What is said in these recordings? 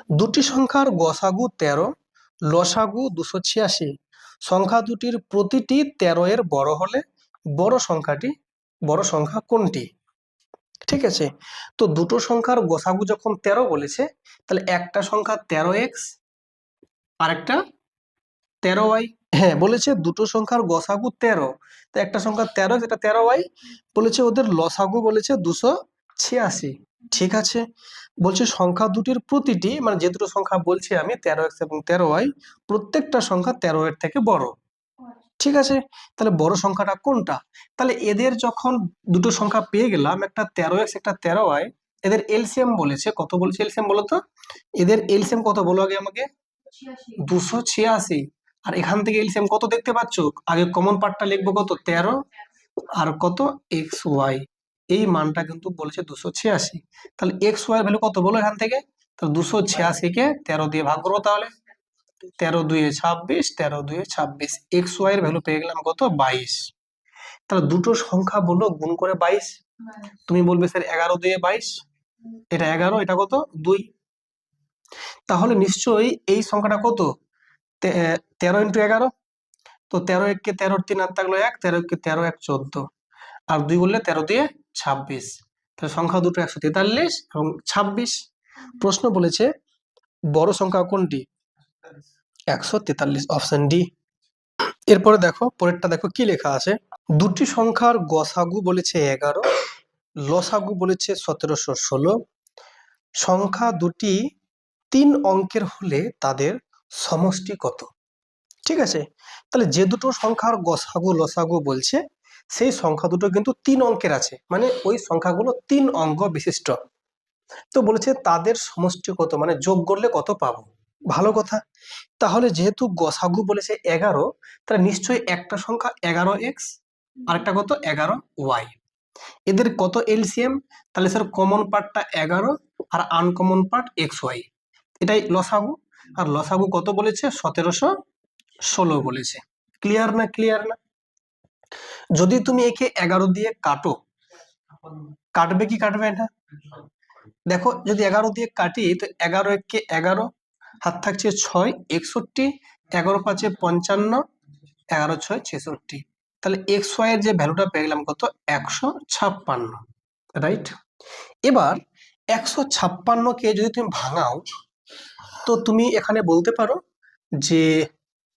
দুটি সংখ্যার গসাগু 13, লসাগু 286। সংখ্যা দুটির প্রতিটি 13 এর বড় হলে বড় সংখ্যা কোনটি? ঠিক আছে, তো দুটো সংখ্যার গসাগু যখন 13 বলেছে, তাহলে একটা সংখ্যা 13x আর একটা 13y। হ্যাঁ, বলেছে দুটো সংখ্যার গসাগু 13, তো একটা সংখ্যা 13, যেটা 13y বলেছে। ওদের লসাগু বলেছে 286। ঠিক আছে, বলছে সংখ্যা দুটির প্রতিটি, মানে যে দুটো সংখ্যা বলছি আমি 13x এবং 13y, প্রত্যেকটা সংখ্যা 13 এর থেকে বড়। ঠিক আছে, তাহলে বড় সংখ্যাটা কোনটা? তাহলে এদের যখন দুটো সংখ্যা পেয়ে গেলাম, একটা 13x একটা 13y, এদের এলসিএম বলেছে কত, বলছে এলসিএম বলো তো, এদের এলসিএম কত বলো আগে আমাকে? 286। আর এখান থেকে এলসিএম কত দেখতে পাচ্ছ? আগে কমন পার্টটা লিখবো কত, 13 আর কত এক্স ওয়াই, এই মানটা কিন্তু বলেছে 286। তাহলে এক্স ওয়াই ভ্যালু কত বলো এখান থেকে? তাহলে 286 কে 13 দিয়ে ভাগ করবো, তাহলে 13 দুয়ে 26, 13 দুয়ে 26, এক্স ওয়াই এর ভ্যালু পেয়ে গেলাম কত, 22। তাহলে দুটো সংখ্যা বলো গুণ করে 22। তুমি বলবে স্যার 11 দুয়ে 22, এটা 11, এটা কত 2। তাহলে নিশ্চয়ই এই সংখ্যাটা কত, 13 ইন্টু 11। তো 13 এককে 13, 3 আর থাকলো 1, 13 কে 13, 1 14, আর 2 বললে 13 দিয়ে 26। তাহলে সংখ্যা দুটো 143 এবং 26। প্রশ্ন বলেছে বড় সংখ্যা কোনটি? 143, অপশন ডি। এরপরে দেখো পরেরটা, দেখো কি লেখা আছে। দুটি সংখ্যার গসাগু বলেছে 11, লসাগু বলেছে 1716। সংখ্যা দুটি 3 অঙ্কের হলে তাদের সমষ্টি কত? ঠিক আছে, তাহলে যে দুটো সংখ্যার গসাগু লসাগু বলছে, সেই সংখ্যা দুটো কিন্তু 3 অঙ্কের আছে, মানে ওই সংখ্যাগুলো 3 অঙ্ক বিশিষ্ট। তো বলেছে তাদের সমষ্টি কত, মানে যোগ করলে কত পাবো। ভালো কথা, তাহলে যেহেতু গসাগু বলেছে 11, তাহলে নিশ্চয়ই একটা সংখ্যা 11x আর একটা কত 11y। এদের কত এলসিএম? তাহলে স্যার কমন পার্টটা 11 আর আনকমন পার্ট xy, এটাই লসাগু। আর লসাগু কত বলেছে? 1716 বলেছে। ক্লিয়ার না? ক্লিয়ার না? যদি তুমি একে 11 দিয়ে কাটো, কাটবে কি কাটবে না? দেখো যদি 11 দিয়ে কাটি, তো 11 একে 11, হাত থাকছে 6, 61, 11 5 55, 11 6 66। তাহলে এক্স ওয়াই এর যে ভ্যালুটা পেয়ে গেলাম কত, 156। রাইট, এবার 156কে যদি তুমি ভাঙাও, তো তুমি এখানে বলতে পারো যে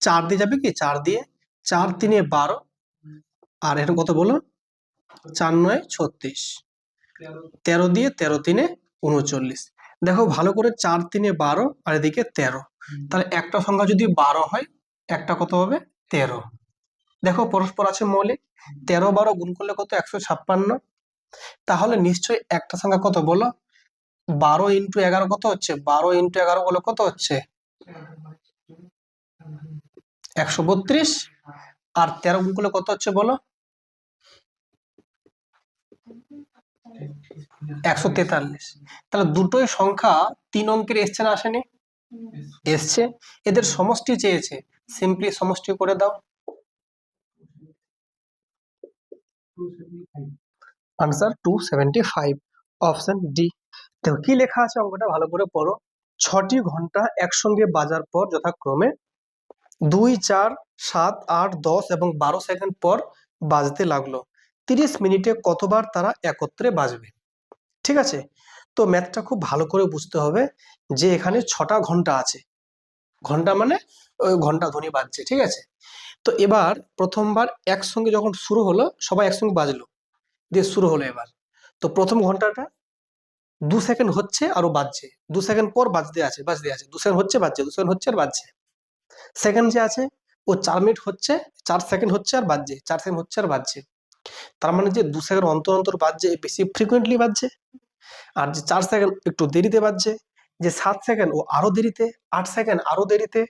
4 দিয়ে যাবে কি, 4 দিয়ে, 4 3 12, আর এখানে কত বলো, 4 9 36, 13 দিয়ে 13 3 39। দেখো ভালো করে, 4 3 12 আর এদিকে 13, তাহলে একটা সংখ্যা যদি 12 হয়, একটা কত হবে, 13। দেখো পরস্পর আছে মৌলিক, 13 12 গুণ করলে কত, 156। তাহলে নিশ্চয়ই একটা সংখ্যা কত বলো, 12 ইন্টু 11 কত হচ্ছে, 12 ইন্টু 11 বলো কত হচ্ছে, 132, আর 13 গুণ করলে কত হচ্ছে বলো, 143। তাহলে দুটোই সংখ্যা 3 অঙ্কের এসছে না আসেনি? এসছে। এদের সমষ্টি চেয়েছে, সিম্পলি সমষ্টি করে দাও। Answer 275, option D. দেখো কি লেখা আছে, অঙ্কটা ভালো করে পড়ো। 6টি ঘন্টা একসঙ্গে বাজার পর যথাক্রমে 2 4 7 8 10 এবং 12 সেকেন্ড পর বাজতে লাগলো, 30 মিনিটে কতবার তারা একত্রে বাজবে? ঠিক আছে, তো ম্যাথটা খুব ভালো করে বুঝতে হবে যে এখানে 6টা ঘন্টা আছে, ঘন্টা মানে ওই ঘন্টা ধ্বনি বাজছে। ঠিক আছে, তো এবার প্রথমবার একসঙ্গে যখন শুরু হলো, সবাই একসঙ্গে বাজলো, দিয়ে শুরু হলো এবার। তো প্রথম ঘন্টাটা 2 সেকেন্ড হচ্ছে আরো বাজছে, 2 সেকেন্ড পর বাজতে আছে, 2 সেকেন্ড হচ্ছে বাজছে, 2 সেকেন্ড হচ্ছে আর বাজছে। সেকেন্ড যে আছে ও 4 মিনিট হচ্ছে, 4 সেকেন্ড হচ্ছে আর বাজছে, 4 সেকেন্ড হচ্ছে আর বাজছে। তার মানে যে 2 সেকেন্ড অন্তর অন্তর বাজছে, বেশি ফ্রিকুয়েন্টলি বাজছে। আর যে 4 সেকেন্ড একটু দেরিতে বাজছে, যে 7 সেকেন্ড ও আরো দেরিতে, 8 সেকেন্ড আরো দেরিতে,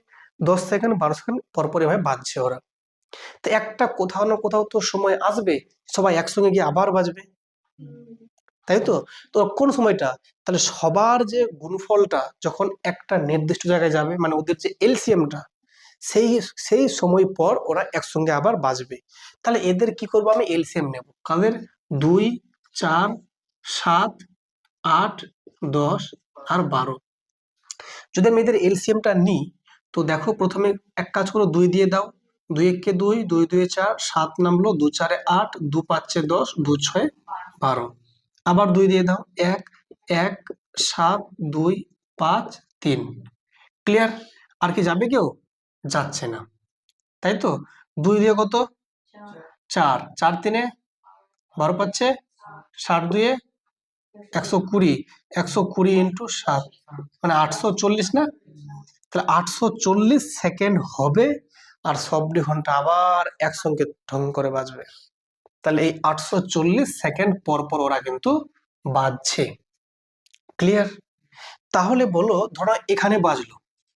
10 সেকেন্ড 12 সেকেন্ড পরপর এভাবে বাজছে ওরা। তো একটা কোথাও না কোথাও তো সময় আসবে সবাই একসঙ্গে গিয়ে আবার বাজবে, তাই তো? তো কোন সময়টা, তাহলে সবার যে গুণফলটা যখন একটা নির্দিষ্ট জায়গায় যাবে, মানে ওদের যে এলসিএমটা, সেই সেই সময় পর ওরা একসঙ্গে আবার বাজবে। তাহলে এদের কি করবো, আমি এলসিএম নেব, কাদের, 2 4 7 8 10 আর 12। যদি আমি এদের এলসিএমটা নিই, তো দেখো প্রথমে এক কাজ করো, 2 দিয়ে দাও, 2 একে 2, 2 2 4, 7 নামলো, 2 4 8, 2 5 10, 2 6 12, আবার 2 দিয়ে দাও, 1 1 7 2 5 3। ক্লিয়ার? আর কি যাবে কেউ? যাচ্ছে না, তাই তো। 2 দিয়ে কত? 4, 4 3 12 পাচ্ছে, 60 2 120, 120 ইন্টু 7 মানে 840 না? তাহলে 840 সেকেন্ড হবে, আর সবটি ঘন্টা আবার একসঙ্গে ঢং করে বাজবে। তাহলে এই 840 সেকেন্ড পর পর ওরা কিন্তু বাজছে। ক্লিয়ার? তাহলে বলো, ধরো এখানে বাজলো,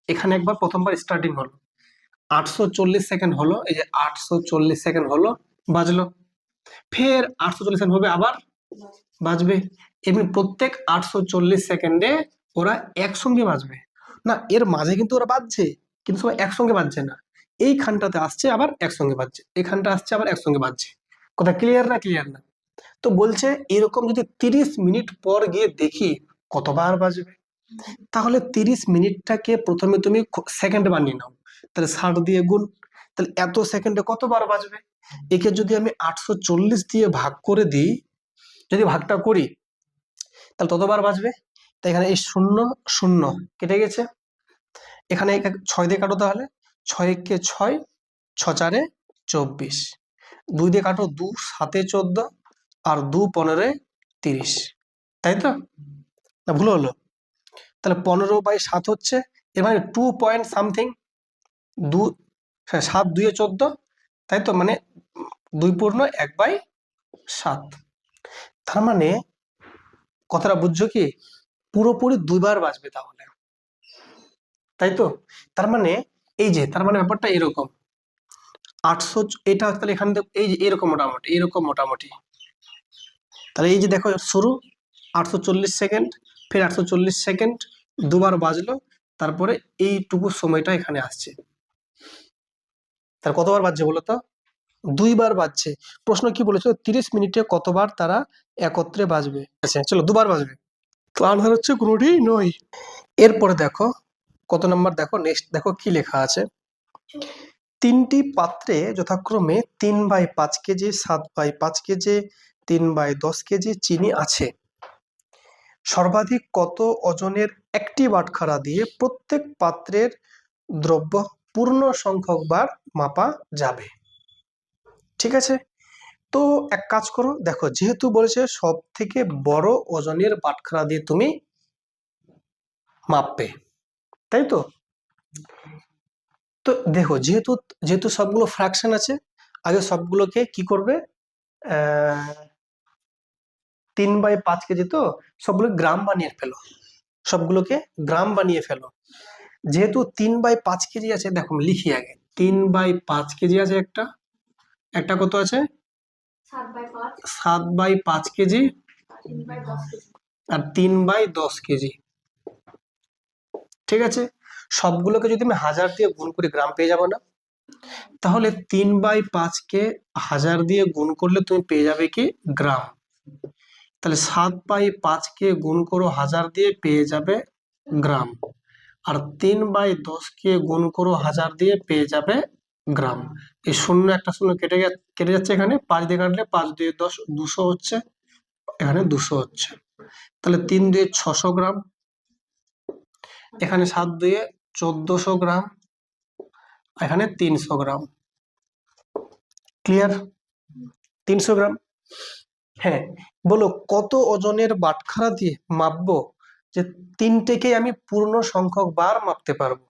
এখানে একবার প্রথমবার স্টার্টিং হলো, 840 সেকেন্ড হলো, এই যে 840 সেকেন্ড হলো, বাজলো, ফের 840 সেকেন্ড হবে, আবার বাজবে। এমনি প্রত্যেক 840 সেকেন্ডে ওরা একসঙ্গে বাজবে না, এর মাঝে কিন্তু ওরা বাজছে, কিন্তু সবাই একসঙ্গে বাজছে না। এইখানটাতে আসছে আবার একসঙ্গে বাজছে, এখানটা আসছে আবার একসঙ্গে বাজছে। কথা ক্লিয়ার না? ক্লিয়ার না? তো বলছে এরকম যদি 30 মিনিট পর গিয়ে দেখি কতবার বাজবে, তাহলে 30 মিনিটটাকে প্রথমে তুমি সেকেন্ড বানিয়ে নাও, তাহলে 60 দিয়ে গুণ, তাহলে এত সেকেন্ডে কতবার বাজবে। একে যদি আমি 840 দিয়ে ভাগ করে দিই, যদি ভাগটা করি, তাহলে ততবার বাজবে। তাই এখানে এই 0 0 কেটে গেছে, এখানে 6 দিয়ে কাটো, তাহলে 6 একে 6, 6 4 24, 2 দিয়ে কাটো, 2 7 14, আর 2 15 30, তাই তো? না ভুল হলো? তাহলে 15/7 হচ্ছে, এর মানে 2 পয়েন্ট সামথিং, 2 7 2 14, তাই তো, মানে 2 পূর্ণ 1/7। তার মানে কথাটা বুঝছো কি? পুরোপুরি 2 বার বাজবে তাহলে, তাই তো। তার মানে এই যে, তার মানে ব্যাপারটা এরকম, 800, এটা তাহলে এখান থেকে এই যে এরকম মোটামুটি, এরকম মোটামুটি, তাহলে এই যে দেখো শুরু 840 সেকেন্ড, ফের 840 সেকেন্ড, দুবার বাজলো, তারপরে এইটুকু সময়টা এখানে আসছে, তার কতবার বাজছে বলো তো? 2 বার বাজছে। প্রশ্ন কি বলেছিল? 30 মিনিটে কতবার তারা একত্রে বাজবে? আচ্ছা চলো, 2 বার বাজবে। তো আনসার হচ্ছে কোনোটি নয়। এরপরে দেখো কত নাম্বার, দেখো নেক্সট, দেখো কি লেখা আছে। 3টি পাত্রে যথাক্রমে 3/5 কেজি, 7/5 কেজি, 3/10 কেজি চিনি আছে। সর্বাধিক কত ওজনের একটি বাটখারা দিয়ে প্রত্যেক পাত্রের দ্রব্য পূর্ণ সংখ্যক বার মাপা যাবে? ঠিক আছে, তো এক কাজ করো, দেখো যেহেতু বলেছে সব থেকে বড় ওজনের বাটখারা দিয়ে তুমি মাপবে, তাই তো। তো দেখো যেহেতু যেহেতু সবগুলো ফ্র্যাকশন আছে, আগে সবগুলোকে কি করবে, 3/5 কেজি, তো সবগুলো গ্রাম বানিয়ে ফেলো, সবগুলোকে গ্রাম বানিয়ে ফেলো। যেহেতু 3/5 কেজি আছে, দেখো আমি লিখি আগে, 3/5 কেজি আছে একটা, একটা কত আছে, 7/5 কেজি, আর 3/10 কেজি। ঠিক আছে, সবগুলোকে যদি আমি 1000 দিয়ে গুণ করে গ্রাম পেয়ে যাবো না? তাহলে 3/5 কে 1000 দিয়ে গুণ করলে তুমি পেয়ে যাবে কি, গ্রাম। তাহলে 7/5 কে গুণ করো 1000 দিয়ে, পেয়ে যাবে গ্রাম। আর 3/10 কে গুণ করো 1000 দিয়ে, পেয়ে যাবে গ্রাম। এই শূন্য একটা শূন্য কেটে যাচ্ছে, এখানে 5 দিয়ে কাটলে 5 2 10, 200 হচ্ছে, এখানে 200 হচ্ছে। তাহলে 3 2 600 গ্রাম, এখানে 7 2 1400 গ্রাম, এখানে 300 গ্রাম। ক্লিয়ার? 300 গ্রাম। হ্যাঁ, বলো কত ওজনের বাটখারা দিয়ে মাপবো যে তিনটেকে আমি পূর্ণ সংখ্যক বার মাপতে পারবো?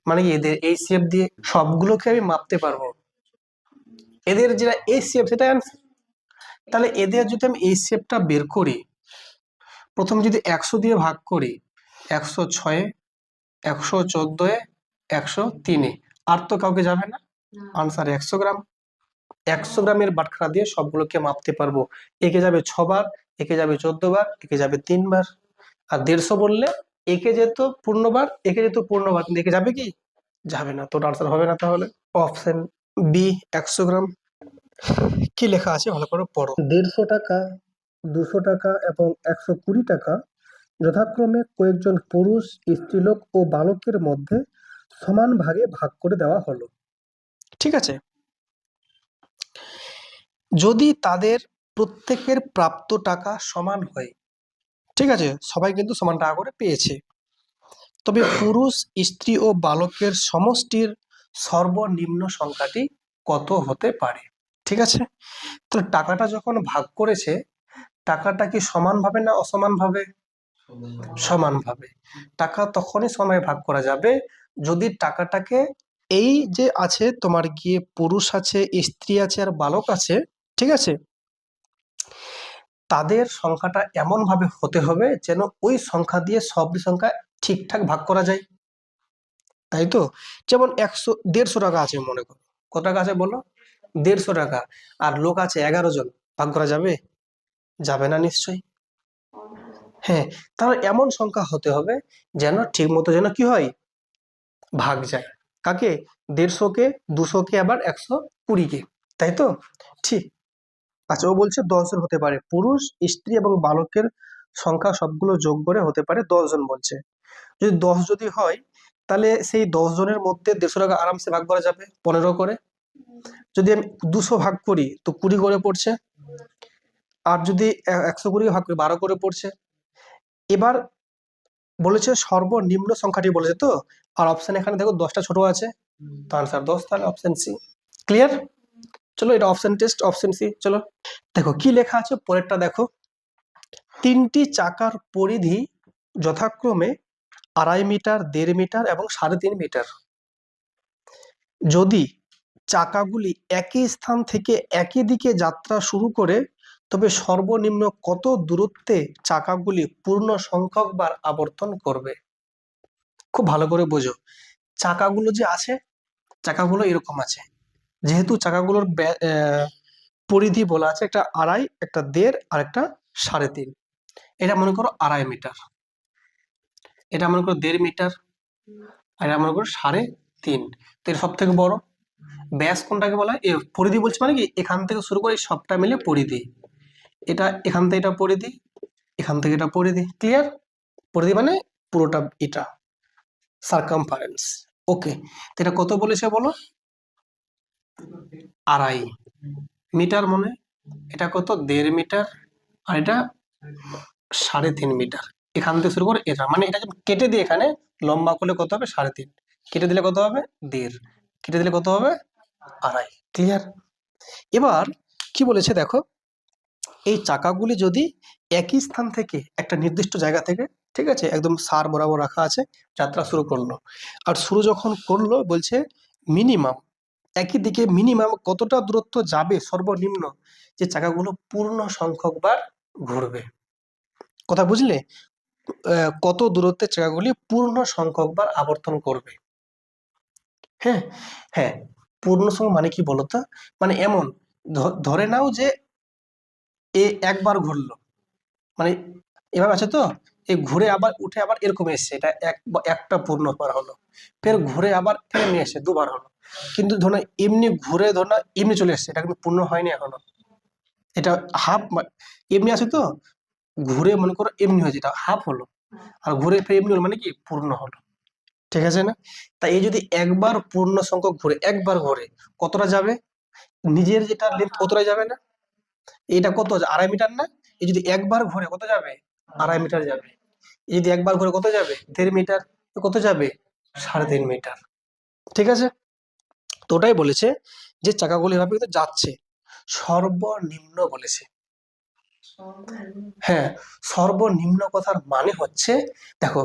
মানে কি এদের এই শেপ দিয়ে সবগুলোকে আমি মাপতে পারবো, এদের যেটা এই শেপ সেটা answer। তাহলে এদের যদি আমি এই শেপটা বের করি, প্রথম যদি 100 দিয়ে ভাগ করি, 106, 114, 103, আর তো কাউকে যাবে না, আনসার 100 গ্রাম। 100 গ্রামের বাটখারা দিয়ে সবগুলোকে মাপতে পারবো। একে যাবে 6 বার, একে যাবে 14 বার, একে যাবে 3 বার। আর 150 বললে একে যেত পূর্ণবার, একে যেত পূর্ণবার, কিন্তু একে যাবে কি, যাবে না, তো আনসার হবে না। তাহলে অপশন বি 100 গ্রাম। কি লেখা আছে ভালো করে পড়ো। 150 টাকা, 200 টাকা এবং 120 টাকা যথাক্রমে কয়েকজন পুরুষ, স্ত্রীলোক ও বালকের মধ্যে সমান ভাগে ভাগ করে দেওয়া হলো। ঠিক আছে, যদি তাদের প্রত্যেকের প্রাপ্ত টাকা সমান হয়, ঠিক আছে, সবাই কিন্তু সমান টাকা করে পেয়েছে, তবে পুরুষ, স্ত্রী ও বালকের সমষ্টির সর্বনিম্ন সংখ্যাটি কত হতে পারে? ঠিক আছে, তো টাকাটা যখন ভাগ করেছে, টাকাটা কি সমানভাবে না অসমানভাবে? সমানভাবে। টাকা তখনই সমানে ভাগ করা যাবে যদি টাকাটাকে, এই যে আছে তোমার গিয়ে পুরুষ আছে, স্ত্রী আছে আর বালক আছে, ঠিক আছে, তাদের সংখ্যাটা এমন ভাবে হতে হবে যেন ওই সংখ্যা দিয়ে সব সংখ্যা ঠিকঠাক ভাগ করা যায়, তাই তো? যেমন 150 টাকা আছে, মনে করো, কত টাকা আছে বলো? 150 টাকা, আর লোক আছে 11 জন, ভাগ করা যাবে? যাবে না নিশ্চয়ই। হ্যাঁ, তাহলে এমন সংখ্যা হতে হবে যেন ঠিক মতো যেন কি হয়, ভাগ যায়। কাকে? 150-কে, 200-কে, আবার 120-কে, তাই তো? ঠিক। আচ্ছা, ও বলছে 10 জন হতে পারে, পুরুষ, স্ত্রী এবং বালকের সংখ্যা সবগুলো যোগ করে হতে পারে 10 জন বলছে। যদি 10 যদি হয়, তাহলে সেই 10 জনের মধ্যে 150 টাকা আরামসে ভাগ করা যাবে 15 করে। যদি আমি 200 ভাগ করি তো 20 করে পড়ছে, আর যদি 120 ভাগ করি 12 করে পড়ছে। এবার বলেছে সর্বনিম্ন সংখ্যাটি বলেছে তো, আর অপশন এখানে দেখো 10টা ছোট আছে, তো আনসার 10, তাহলে অপশন সি। ক্লিয়ার? চলো, এটা অপশন টেস্ট, অপশন সি। চলো দেখো কি লেখা আছে, পরেরটা দেখো। 3টি চাকার পরিধি যথাক্রমে 2.5 মিটার, 1.5 মিটার এবং 3.5 মিটার। যদি চাকাগুলি একই স্থান থেকে একই দিকে যাত্রা শুরু করে, তবে সর্বনিম্ন কত দূরত্বে চাকাগুলি পূর্ণ সংখ্যক বার আবর্তন করবে? খুব ভালো করে বোঝো, চাকাগুলো যে আছে, চাকাগুলো এরকম আছে, যেহেতু চাকাগুলোর পরিধি বলা আছে, একটা 2.5, একটা 1.5 আর একটা 3.5। এটা মনে করো 2.5 মিটার, এটা মনে করো 1.5 মিটার, আর এটা মনে করো 3.5। তো এটা সব থেকে বড়। ব্যাস কোনটাকে বলা হয়? পরিধি বলছে মানে কি, এখান থেকে শুরু করে এই সবটা মিলে পরিধি। এটা এখান থেকে এটা পরিধি, এখান থেকে এটা পরিধি। ক্লিয়ার? পরিধি মানে পুরোটা, এটা সার্কামফারেন্স। ওকে, তো এটা কত বলেছে বলো? 2.5 মিটার, মনে, এটা কত? 1.5 মিটার, আর এটা 3.5 মিটার। এখান থেকে শুরু করে এটা, মানে এটা কেটে দিয়ে এখানে লম্বা করলে কত হবে? 3.5। কেটে দিলে কত হবে? 1.5। কেটে দিলে কত হবে? 2.5। ক্লিয়ার? এবার কি বলেছে দেখো, এই চাকাগুলি যদি একই স্থান থেকে, একটা নির্দিষ্ট জায়গা থেকে, ঠিক আছে, একদম সার বরাবর রাখা আছে, যাত্রা শুরু করলো, আর শুরু যখন করলো বলছে মিনিমাম, একই দিকে মিনিমাম কতটা দূরত্ব যাবে সর্বনিম্ন, যে চাকাগুলো পূর্ণ সংখ্যক বার ঘুরবে। কথা বুঝলে? কত দূরত্বে চাকাগুলি পূর্ণ সংখ্যক বার আবর্তন করবে। হ্যাঁ, হ্যাঁ, পূর্ণ সংখ্যক মানে কি বলতো? মানে এমন, ধরে নাও যে এ একবার ঘুরলো, মানে এভাবে আছে তো, এই ঘুরে আবার উঠে আবার এরকম এসছে, এটা একটা পূর্ণবার হলো, ফের ঘুরে আবার ফের নিয়ে এসছে, দুবার হলো। কিন্তু ধরো না, এমনি ঘুরে ধরো না এমনি চলে এসছে, এটা কিন্তু পূর্ণ হয়নি এখনো, এটা হাফ। এমনি আছে তো, ঘুরে মনে করো এমনি হয়েছে, এটা হাফ হলো, আর ঘুরে ফের এমনি হলো, মানে কি পূর্ণ হলো। ঠিক আছে না? তাই এই যদি একবার পূর্ণ সংখ্যক ঘুরে, একবার ঘুরে কতটা যাবে? নিজের যেটা লেন্থ অতটাই যাবে না? এটা কত? 2.5 মিটার না? এই যদি একবার ঘুরে কত যাবে? 2.5 মিটার যাবে। এই যদি একবার ঘুরে কত যাবে? 1.5 মিটার। কত যাবে? 3.5 মিটার। ঠিক আছে, তো ওটাই বলেছে যে চাকাগুলি এভাবে কিন্তু যাচ্ছে, সর্বনিম্ন বলেছে। হ্যাঁ, সর্বনিম্ন কথার মানে হচ্ছে, দেখো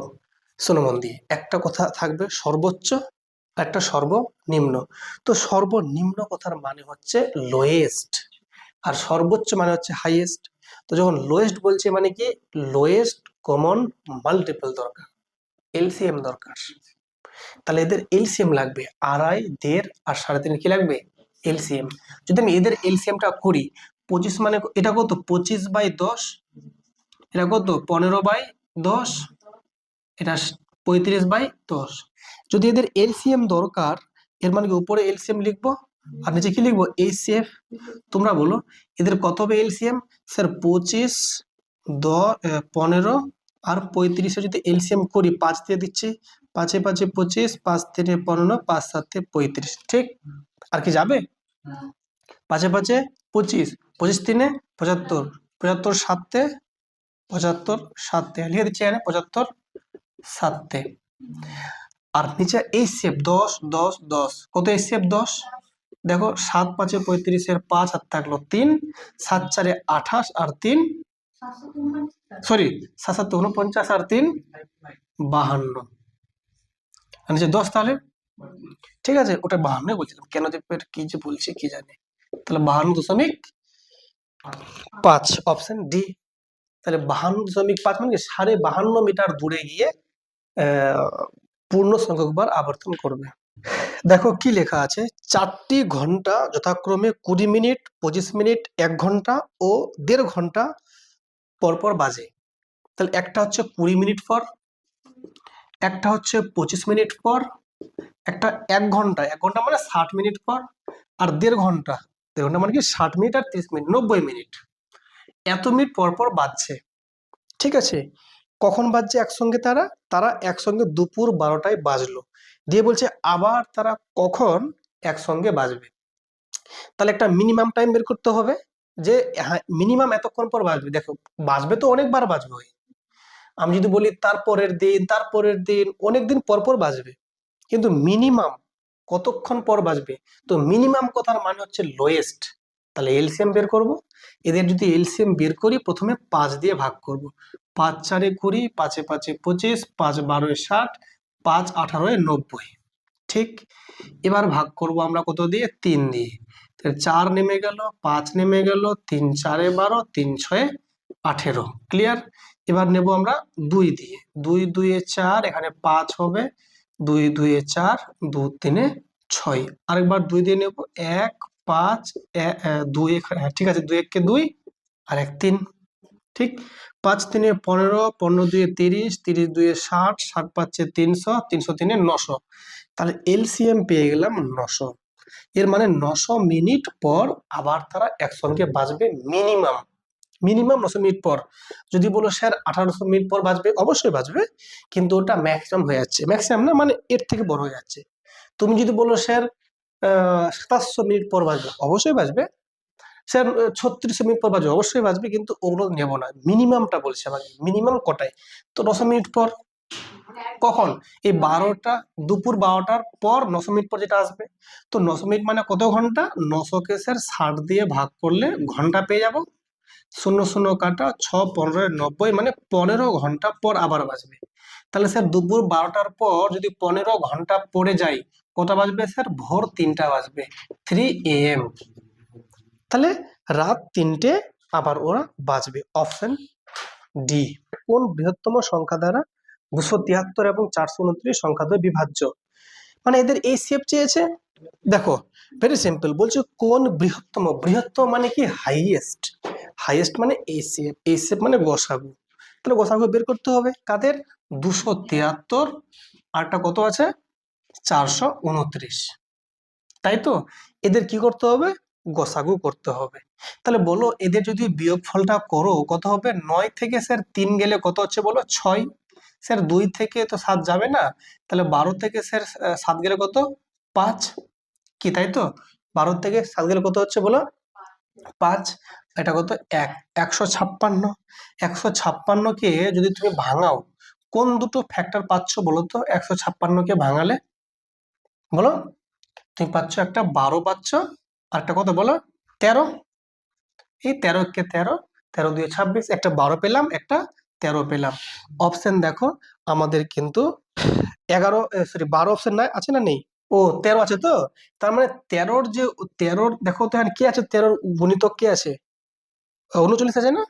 শোনো মন দিয়ে, একটা কথা থাকবে সর্বোচ্চ, একটা সর্বনিম্ন। তো সর্বনিম্ন কথার মানে হচ্ছে লোয়েস্ট, আর সর্বোচ্চ মানে হচ্ছে হাইয়েস্ট। তো যখন লোয়েস্ট বলছে মানে কি, লোয়েস্ট কমন মাল্টিপল দরকার, এলসিএম দরকার। তাহলে এদের এলসিএম লাগবে 2.5, 1.5 আর 3.5 কি লাগবে? এলসিএম। যদি আমি এদের এলসিএমটা করি, 25 মানে এটা কত? 25/10। এটা কত? 15/10। এটা 35/10। যদি এদের এলসিএম দরকার, এর মানে কি উপরে এলসিএম লিখবো আর নিচে কি লিখবো? এইচসিএফ। তোমরা বলো এদের কত হবে এলসিএম? স্যার 25, 10, 15 আর 35 যদি এলসিএম করি 5 দিয়ে দিচ্ছি, 5 5 25, 5 3 15, 5 7 35, ঠিক? আর কি যাবে? 5 5 25, 25 3 75, 75 7 75 7 লিখে দিচ্ছি এখানে 75 7। আর নিচে এই সেপ 10 10 10, কত এই সেপ 10? দেখো 7 5 35 এর 5 আর থাকলো 3, 7 4 28 আর 3 সরি 7 7 49 আর 3 52, আর নিচে 10, তাহলে ঠিক আছে ওটা 52 বলছিলাম, কেন যে কি যে বলছি কি জানি। তাহলে 52.5, অপশন ডি। তাহলে 52.5 মানে 52.5 মিটার দূরে গিয়ে পূর্ণ সংখ্যক বার আবর্তন করবে। দেখো কি লেখা আছে, 4টি ঘন্টা যথাক্রমে 20 মিনিট, 25 মিনিট, 1 ঘন্টা ও 1.5 ঘন্টা পরপর বাজে। তাহলে একটা হচ্ছে 20 মিনিট পর, একটা হচ্ছে 25 মিনিট পর, একটা 1 ঘন্টা, 1 ঘন্টা মানে 60 মিনিট পর, আর 1.5 ঘন্টা, 1.5 ঘন্টা মানে কি 60 মিনিট আর 30 মিনিট, 90 মিনিট। এত মিনিট পর পর বাজছে, ঠিক আছে? কখন বাজছে একসঙ্গে? তারা তারা একসঙ্গে দুপুর 12টায় বাজলো, দিয়ে বলছে আবার তারা কখন একসঙ্গে বাজবে। তাহলে একটা মিনিমাম টাইম বের করতে হবে, যে হ্যাঁ মিনিমাম এতক্ষণ পর বাজবে। দেখো বাজবে তো অনেকবার বাজবে, আমি যদি বলি তারপরের দিন, তারপরের দিন, অনেকদিন পর পর বাজবে, কিন্তু মিনিমাম কতক্ষণ পর বাজবে? তো মিনিমাম কথার মানে হচ্ছে লোয়েস্ট। তাহলে এলসিএম বের করব, এদের যদি এলসিএম বের করি প্রথমে 5 দিয়ে ভাগ করব, 5 4 20, 5 5 25, 5 12 60, 5 18 90, ঠিক? এবার ভাগ করব আমরা কত দিয়ে? 3 দিয়ে। 4 নেমে গেল, 5 নেমে গেল, 3 4 12, 3 6 18, ক্লিয়ার? এবার নেব আমরা 2 দিয়ে, 2 2 4, এখানে 5 হবে, 2 2 4, 2 3 6, আরেকবার 2 দিয়ে নেব, 1 5 2, ঠিক আছে, 2 1 2 আর 1 3, ঠিক? 5 3 15, 15 2 30, 30 2 60, 60 5 300, 300 3 900। তাহলে এলসিএম পেয়ে গেলাম 900। এর মানে 900 মিনিট পর আবার তারা একসঙ্গে বাজবে, মিনিমাম মিনিমাম 900 মিনিট পর। যদি বলো স্যার 1800 মিনিট পর বাজবে, অবশ্যই বাজবে, কিন্তু ওটা ম্যাক্সিমাম হয়ে যাচ্ছে, ম্যাক্সিমাম না মানে এর থেকে বড় হয়ে যাচ্ছে। তুমি যদি বলো স্যার 2700 মিনিট পর বাজবে, অবশ্যই বাজবে। স্যার 3600 মিনিট পর বাজবে, অবশ্যই বাজবে, কিন্তু ওগুলো নেব না, মিনিমামটা বলছি আমাকে, মিনিমাম কটায়? তো 900 মিনিট পর। কখন? এই 12টা, দুপুর 12টার পর 900 মিনিট পর যেটা আসবে। তো 900 মিনিট মানে কত ঘন্টা? 900 কে স্যার 60 দিয়ে ভাগ করলে ঘন্টা পেয়ে যাব, 0 0 কাটা 6 15 90, মানে 15 ঘন্টা পর আবার বাজবে। তাহলে স্যার দুপুর 12টার পর যদি 15 ঘন্টা পরে যাই, কটা বাজবে স্যার? ভোর 3টা বাজবে, 3 AM। তাহলে রাত 3টে আবার ওরা বাজবে, অপশন ডি। কোন বৃহত্তম সংখ্যা দ্বারা 273 এবং 429 সংখ্যা দ্বয় বিভাজ্য? মানে এদের এই শেপ চেয়েছে। দেখো ভেরি সিম্পল, বলছে কোন বৃহত্তম, বৃহত্তম মানে কি হাইয়েস্ট, হাইয়েস্ট মানে এই শেপ, এই শেপ মানে গসাগু। তাহলে গসাগু বের করতে হবে কাদের? 273, আরটা কত আছে? 429, তাই তো? এদের কি করতে হবে? গসাগু করতে হবে। তাহলে বলো এদের যদি বিয়োগফলটা করো কত হবে? 9 থেকে স্যার 3 গেলে কত হচ্ছে বলো? 6। স্যার 2 থেকে তো 7 যাবে না, তাহলে 12 থেকে স্যার 7 গেলে কত? 5, কি তাই তো? 12 থেকে 7 গেলে কত হচ্ছে বলো? 5, এটা কত? 1, 156। 156 কে যদি তুমি ভাঙাও, কোন দুটো ফ্যাক্টর পাচ্ছ বলো তো 156 কে ভাঙালে? বলো, তুমি পাচ্ছ একটা 12 পাচ্ছ, আর একটা কত বলো? 13। এই 13 কে 13, 13 2 26, একটা 12 পেলাম, একটা 13 পেলাম। অপশন দেখো আমাদের কিন্তু 11, সরি 12 অপশন নাই, আছে না নেই? ও 13 আছে তো, তার মানে 13 যে 13 দেখো তো এখানে কি আছে? 13 গুণিতক কি আছে? 39 আছে না?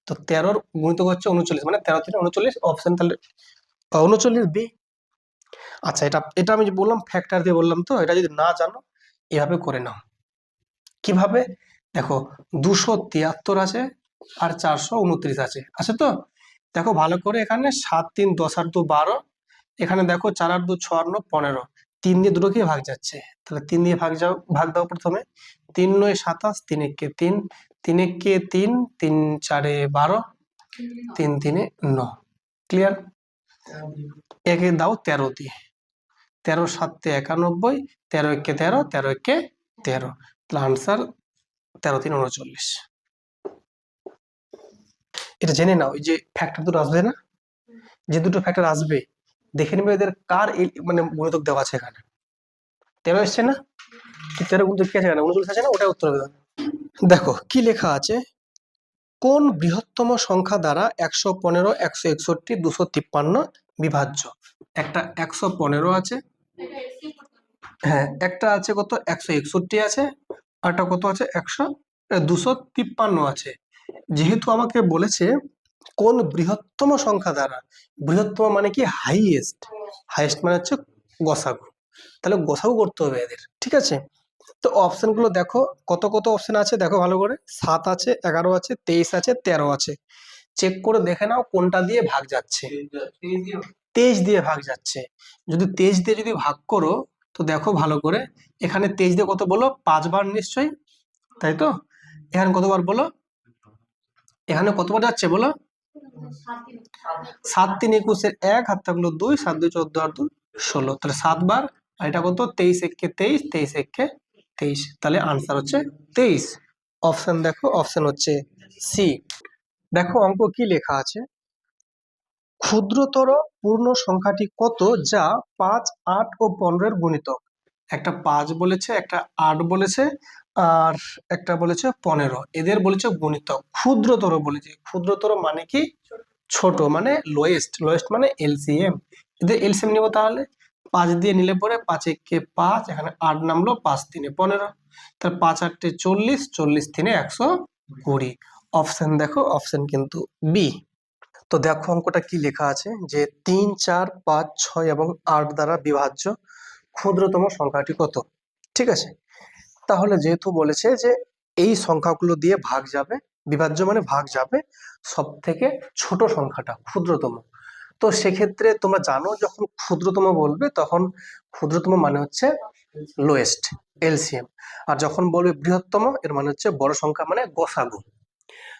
তো 13 গুণিতক হচ্ছে 39, মানে 13 থেকে 39, অপশন তাহলে 39 বি। আচ্ছা এটা এটা আমি যে বললাম ফ্যাক্টর দিয়ে বললাম, তো এটা যদি না জানো এভাবে করে নাও। কিভাবে? দেখো 273 আছে আর 429 আছে, আছে তো? দেখো ভালো করে, এখানে 7 3 10 আর 2 12, এখানে দেখো 4 আর 2 6 আর 9 15, 3 দিয়ে দুটোকে ভাগ যাচ্ছে, তাহলে 3 দিয়ে ভাগ দাও প্রথমে। 3 9 27, 3 1 3, 3 1 3, 3 4 12, তিন তিনে 9। ক্লিয়ার? একে দাও 13 দিয়ে, 13 7 91, 13 একে 13, 13 একে 13, তাহলে আনসার 13 3 39। এটা জেনে নাও, এই যে ফ্যাক্টর দুটো আসবে না, যে দুটো ফ্যাক্টর আসবে দেখে নেবে এদের কার মানে গুণিতক দেওয়া আছে এখানে। 13 এসছে না, 13 গুণিতক কি আছে এখানে, 39 আছে না, ওটা উত্তর হবে। দেখো কি লেখা আছে, কোন বৃহত্তম সংখ্যা দ্বারা 115, 161, 253 বিভাজ্য? একটা 115 আছে, হ্যাঁ একটা আছে কত 161 আছে, আর একটা কত আছে 253 আছে। যেহেতু আমাকে বলেছে কোন বৃহত্তম সংখ্যা দ্বারা, বৃহত্তম মানে কি হাইয়েস্ট, হাইয়েস্ট মানে হচ্ছে গসাগু, তাহলে গসাগু করতে হবে এদের, ঠিক আছে। তো অপশন গুলো দেখো, কত কত অপশন আছে দেখো ভালো করে, 7 আছে, 11 আছে, 23 আছে, 13 আছে। চেক করে দেখে নাও কোনটা দিয়ে ভাগ যাচ্ছে। 23 দিয়ে ভাগ যাচ্ছে। যদি 23 দিয়ে যদি ভাগ করো তো দেখো ভালো করে, এখানে 23 দিয়ে কত বলো, 5 বার নিশ্চয়ই, তাই তো? এখানে কতবার বলো, এখানে কতবার যাচ্ছে বলো, 7 3 21 1, হাত থাকলো 2, 7 2 14 আর 2 16, তাহলে 7 বার। আর এটা কত 23 একে 23, 23 একে 23, তাহলে আনসার হচ্ছে 23। অপশন দেখো, অপশন হচ্ছে সি। দেখো অঙ্ক কি লেখা আছে, ক্ষুদ্রতর পূর্ণ সংখ্যাটি কত যা 5, 8 ও 15 এর গুণিতক? একটা 5 বলেছে, একটা 8 বলেছে, আর একটা বলেছে 15, এদের বলেছে গুণিতক। ক্ষুদ্রতর বলেছে, ক্ষুদ্রতর মানে কি ছোট, মানে লোয়েস্ট, লোয়েস্ট মানে এলসিএম, এদের এলসিএম নিব। তাহলে 5 দিয়ে নিলে পরে 5 একে 5, এখানে 8 নামলো, 5 3 15, তাহলে 5 8 40, 40 3 120। অপশন দেখো, অপশন কিন্তু বি। তো দেখো অঙ্কটা কি লেখা আছে, যে 3 4 5 6 এবং 8 দ্বারা বিভাজ্য ক্ষুদ্রতম সংখ্যাটি কত? ঠিক আছে, তাহলে যেহেতু বলেছে যে এই সংখ্যাগুলো দিয়ে ভাগ যাবে, বিভাজ্য মানে ভাগ যাবে সব থেকে ছোট সংখ্যাটা ক্ষুদ্রতম। তো সেক্ষেত্রে তোমরা জানো যখন ক্ষুদ্রতম বলবে তখন ক্ষুদ্রতম মানে হচ্ছে লোয়েস্ট, এলসিএম, আর যখন বলবে বৃহত্তম এর মানে হচ্ছে বড় সংখ্যা মানে গসাগু।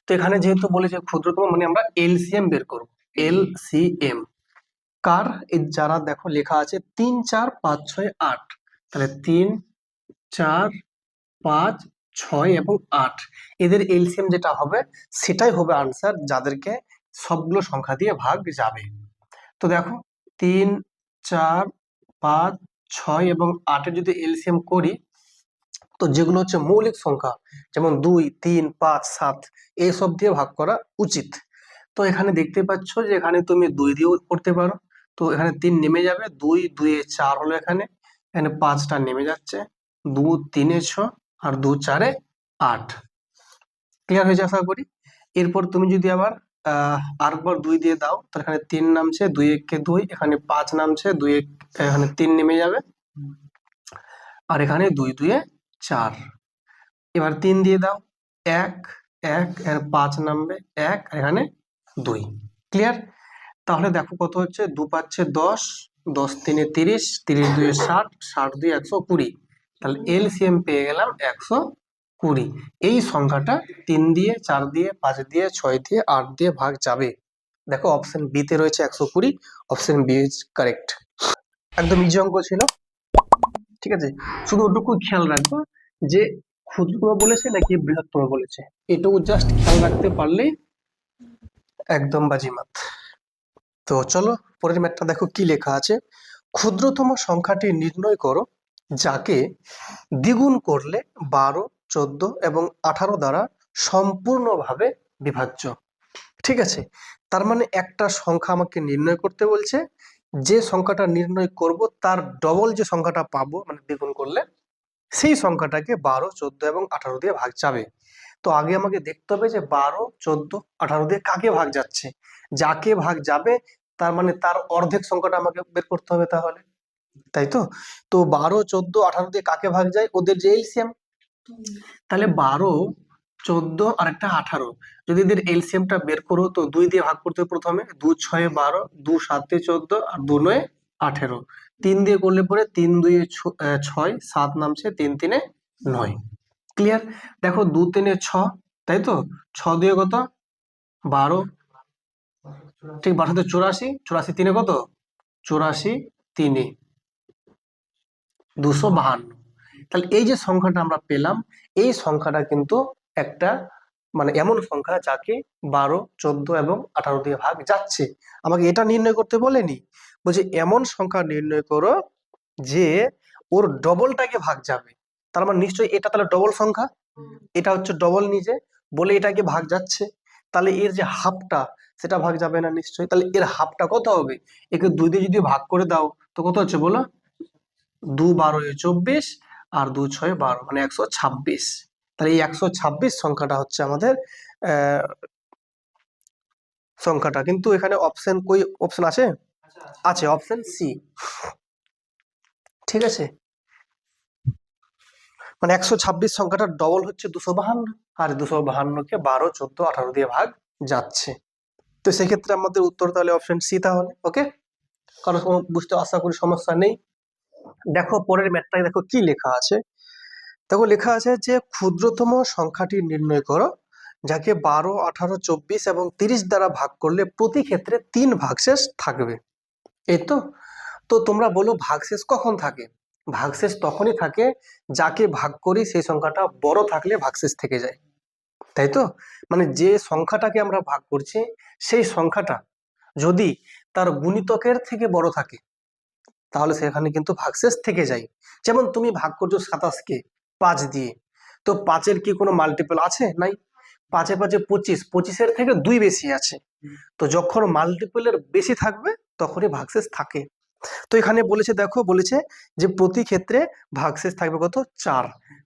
তো এখানে যেহেতু বলেছে ক্ষুদ্রতম মানে আমরা এলসিএম বের করব, এলসিএম কার, এই যারা দেখো লেখা আছে 3 4 5 6 8, তাহলে 3 4 5 6 এবং 8, এদের এলসিএম যেটা হবে সেটাই হবে আনসার, যাদেরকে সবগুলো সংখ্যা দিয়ে ভাগ যাবে। তো দেখো 3 4 5 6 এবং 8 এর যদি এলসিএম করি, তো যেগুলো হচ্ছে মৌলিক সংখ্যা যেমন 2 3 5 7 এইসব দিয়ে ভাগ করা উচিত। তো এখানে দেখতে পাচ্ছ যে এখানে তুমি 2 দিয়েও করতে পারো, তো এখানে 3 নেমে যাবে, 2 2 এ 4 হলো, এখানে এখানে 5টা নেমে যাচ্ছে, 2 3 এ 6 আর 2 4 এ 8। ক্লিয়ার হয়েছে আশা করি। এরপর তুমি যদি আবার আরেকবার 2 দিয়ে দাও, তাহলে এখানে 3 নামছে, 2 একে 2, এখানে 5 নামছে, 2 এখানে 3 নেমে যাবে, আর এখানে 2 2 এ 4। এবার 3 দিয়ে দাও, 1 1, এখানে 5 নামবে, 1 এখানে 2। ক্লিয়ার? তাহলে দেখো কত হচ্ছে, 2 5 10, 10 3 এ 30, 30 2 এ 60, 60 2 120, তাহলে এলসিএম পেয়ে গেলাম 120। এই সংখ্যাটা 3 দিয়ে 4 দিয়ে 5 দিয়ে 6 দিয়ে 8 দিয়ে ভাগ যাবে। দেখো অপশন বি তে রয়েছে 120, অপশন বি ইজ কারেক্ট। একদম ইজি অঙ্ক ছিল, ঠিক আছে। শুধু ওটুকু খেয়াল রাখবো যে ক্ষুদ্রতম বলেছে নাকি বৃহত্তম বলেছে, এটুকু জাস্ট খেয়াল রাখতে পারলেই একদম বাজিমাত। তো চলো পরের ম্যাথটা দেখো কি লেখা আছে, ক্ষুদ্রতম সংখ্যাটি নির্ণয় করো যাকে দ্বিগুণ করলে 12, 14 এবং 18 দ্বারা সম্পূর্ণভাবে বিভাজ্য। ঠিক আছে, তার মানে একটা সংখ্যা আমাকে নির্ণয় করতে বলছে, যে সংখ্যাটা নির্ণয় করব তার ডবল যে সংখ্যাটা পাবো মানে দ্বিগুণ করলে, সেই সংখ্যাটাকে 12, 14 এবং 18 দিয়ে ভাগ যাবে। তো আগে আমাকে দেখতে হবে যে 12, 14, 18 দিয়ে কাকে ভাগ যাচ্ছে, যাকে ভাগ যাবে তার মানে তার অর্ধেক সংখ্যাটা আমাকে বের করতে হবে তাহলে, তাই তো? তো 12, 14, 18 দিয়ে কাকে ভাগ যায়, ওদের যে এলসিএম, তাহলে 12, 14 আর একটা 18, যদি এদের এলসিএমটা বের করো তো 2 দিয়ে ভাগ করতে হবে প্রথমে, 2 6 12, 2 7 14 আর 2 9 18, 3 দিয়ে করলে পরে 3 2 6, 7 নামছে, 3 3 9। ক্লিয়ার? দেখো 2 3 6, তাই তো, 6 দিয়ে কত 12, ঠিক 12 84, 84 3 কত? 84 3 252। তাহলে এই যে সংখ্যাটা আমরা পেলাম, এই সংখ্যাটা কিন্তু একটা মানে এমন সংখ্যা যাকে 12, 14 এবং 18 দিয়ে ভাগ যাচ্ছে। আমাকে এটা নির্ণয় করতে বলেনি, বলছে এমন সংখ্যা নির্ণয় করো যে ওর ডবলটাকে ভাগ যাবে। তার মানে নিশ্চয়ই এটা তাহলে ডবল সংখ্যা, এটা হচ্ছে ডবল নিজে, বলে এটাকে ভাগ যাচ্ছে, তাহলে এর যে হাফটা সেটা ভাগ যাবে না নিশ্চয়ই। তাহলে এর হাফটা কত হবে? একে 2 দিয়ে যদি ভাগ করে দাও তো কত হচ্ছে বলো? 2 12 24 আর 2 6 12 মানে 126। তাহলে এই 126 সংখ্যাটা হচ্ছে আমাদের আহ সংখ্যাটা। কিন্তু এখানে অপশন কই অপশন আছে? আছে, অপশন সি। ঠিক আছে, মানে 126 সংখ্যাটা ডবল হচ্ছে 252, আর 252 কে 12, 14, 18 দিয়ে ভাগ যাচ্ছে। তো সেক্ষেত্রে আমাদের উত্তর তাহলে অপশন সি তাহলে। ওকে, কারো কোনো বুঝতে আশা করি সমস্যা নেই। দেখো পরের ম্যাথটায় দেখো কি লেখা আছে। দেখো লেখা আছে যে ক্ষুদ্রতম সংখ্যাটি নির্ণয় করো যাকে 12, 18, 24 এবং 30 দ্বারা ভাগ করলে প্রতি ক্ষেত্রে 3 ভাগশেষ থাকবে। এই তো। তো তোমরা বলো ভাগশেষ কখন থাকে? ভাগশেষ তখনই থাকে যাকে ভাগ করি সেই সংখ্যাটা বড় থাকলে ভাগশেষ থেকে যায়, তাই তো? মানে যে সংখ্যাটাকে আমরা ভাগ করছি সেই সংখ্যাটা যদি তার গুণিতকের থেকে বড় থাকে তাহলে সেখানে কিন্তু ভাগশেষ থেকে যায়। যেমন তুমি ভাগ করছো 27 কে 5 দিয়ে, তো 5-এর কি কোনো মাল্টিপল আছে? নাই। 5 এ 5 25, 25-এর থেকে 2 বেশি আছে। তো যখন মাল্টিপলের বেশি থাকবে তখনই ভাগশেষ থাকে। তো এখানে বলেছে, দেখো বলেছে যে প্রতি ক্ষেত্রে ভাগশেষ থাকবে কত? 4।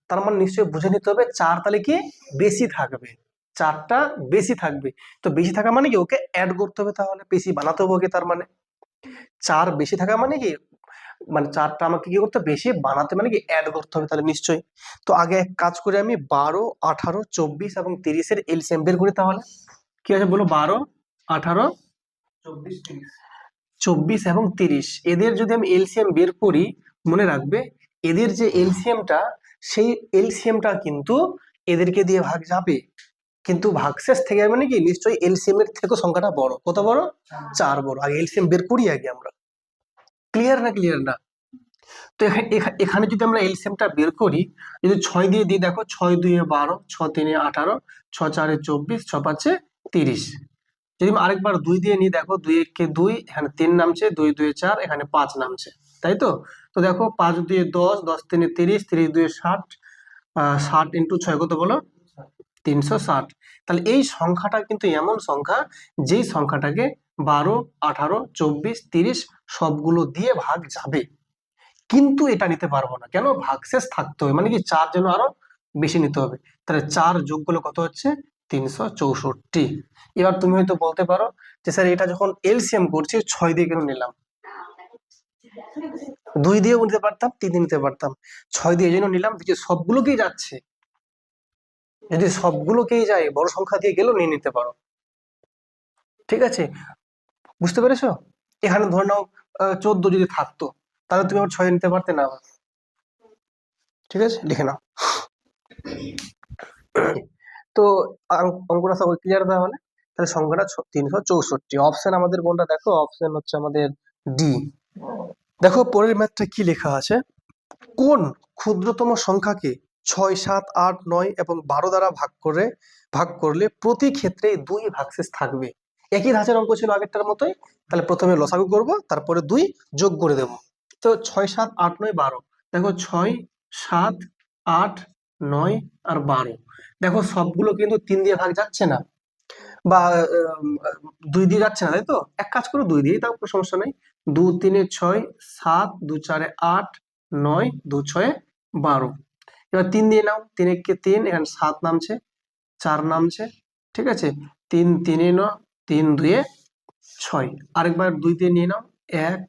তার মানে নিশ্চয়ই বুঝে নিতে হবে 4 তাহলে কি বেশি থাকবে, 4টা বেশি থাকবে। তো বেশি থাকা মানে কি ওকে অ্যাড করতে হবে, তাহলে বেশি বানাতে হবে ওকে। তার মানে 4 বেশি থাকা মানে কি, মানে 4টা আমাকে কি করতে হবে? বেশি বানাতে মানে কি অ্যাড করতে হবে, তাহলে নিশ্চয়ই। তো আগে এক কাজ করে আমি 12, 18, 24 এবং 30-এর এলসিএম বের করি। তাহলে কি আছে বলো? 12, 18, 24 এবং 30, এদের যদি আমি এলসিএম বের করি, মনে রাখবে এদের যে এলসিএমটা সেই এলসিএমটা কিন্তু এদেরকে দিয়ে ভাগ যাবে, কিন্তু ভাগশেষ থেকে যাবে মানে কি নিশ্চয়ই এলসিএম এর থেকে সংখ্যাটা বড়। কত বড়? 4 বড়। আগে এলসিএম বের করি আগে আমরা। ক্লিয়ার না? ক্লিয়ার না? তো এখানে যদি আমরা এলসিএমটা বের করি, যদি 6 দিয়ে দিই, দেখো 6 2 এ 12, 6 3 এ 18, 6 4 এ 24, 6 5 এ 30। যদি আমি আরেকবার 2 দিয়ে নিই, দেখো 2 1 কে 2, এখানে 3 নামছে, 2 2 এ 4, এখানে 5 নামছে, তাই তো? তো দেখো 5 2 এ 10, 10 3 এ 30, 30 2 এ 60, 60 ইন্টু 6 কত বলো? 360। তাহলে এই সংখ্যাটা কিন্তু এমন সংখ্যা যেই সংখ্যাটাকে 12, 18, 24, 30 সবগুলো দিয়ে ভাগ যাবে, কিন্তু এটা নিতে পারবো না। কেন? ভাগশেষ থাকতে হবে, মানে কি 4 যেন আরো বেশি নিতে হবে। তাহলে 4 যোগ করলে কত হচ্ছে? 364। এবার তুমি হয়তো বলতে পারো যে স্যার এটা যখন এলসিএম করছি 6 দিয়ে কেন নিলাম? 2 দিয়েও নিতে পারতাম, 3 দিয়ে নিতে পারতাম, 6 দিয়ে এই জন্য নিলাম যে সবগুলোকেই যাচ্ছে। যদি সবগুলোকেই যায় বড় সংখ্যা দিয়ে গেলেও নিয়ে নিতে পারো। ঠিক আছে, বুঝতে পেরেছো? এখানে ধরে নাও 14 যদি থাকতো তাহলে তুমি আবার 6 নিতে পারতে না আবার। ঠিক আছে, লিখে নাও। তো অঙ্কটা সব ক্লিয়ার তাহলে? তাহলে সংখ্যাটা 364। অপশন আমাদের কোনটা? দেখো অপশন হচ্ছে আমাদের ডি। দেখো পরের ম্যাথটা কি লেখা আছে। কোন ক্ষুদ্রতম সংখ্যাকে 6, 7, 8, 9 এবং 12 দ্বারা ভাগ করলে প্রতি ক্ষেত্রে 2 ভাগশেষ থাকবে? একই ধাঁচের অঙ্ক ছিল আগেরটার মতোই। তাহলে প্রথমে লসাগু করব, তারপরে 2 যোগ করে দেব। তো 6, 7, 8, 9, 12। দেখো 6, 7, 8, 9 আর 12। দেখো সবগুলো কিন্তু 3 দিয়ে ভাগ যাচ্ছে না, বা 2 দিয়ে যাচ্ছে না, তাই তো? এক কাজ করো 2 দিয়ে তাও কোনো সমস্যা নেই। 2 3 এ 6, 7 2 4 এ 8, 9 2 6 এ 12। এবার 3 দিয়ে নাও, 3 1 কে 3, এখানে 7 নামছে, 4 নামছে। ঠিক আছে, 3 3 এ 9, 3 2 এ 6। আরেকবার 2 দিয়ে নিয়ে নাও, 1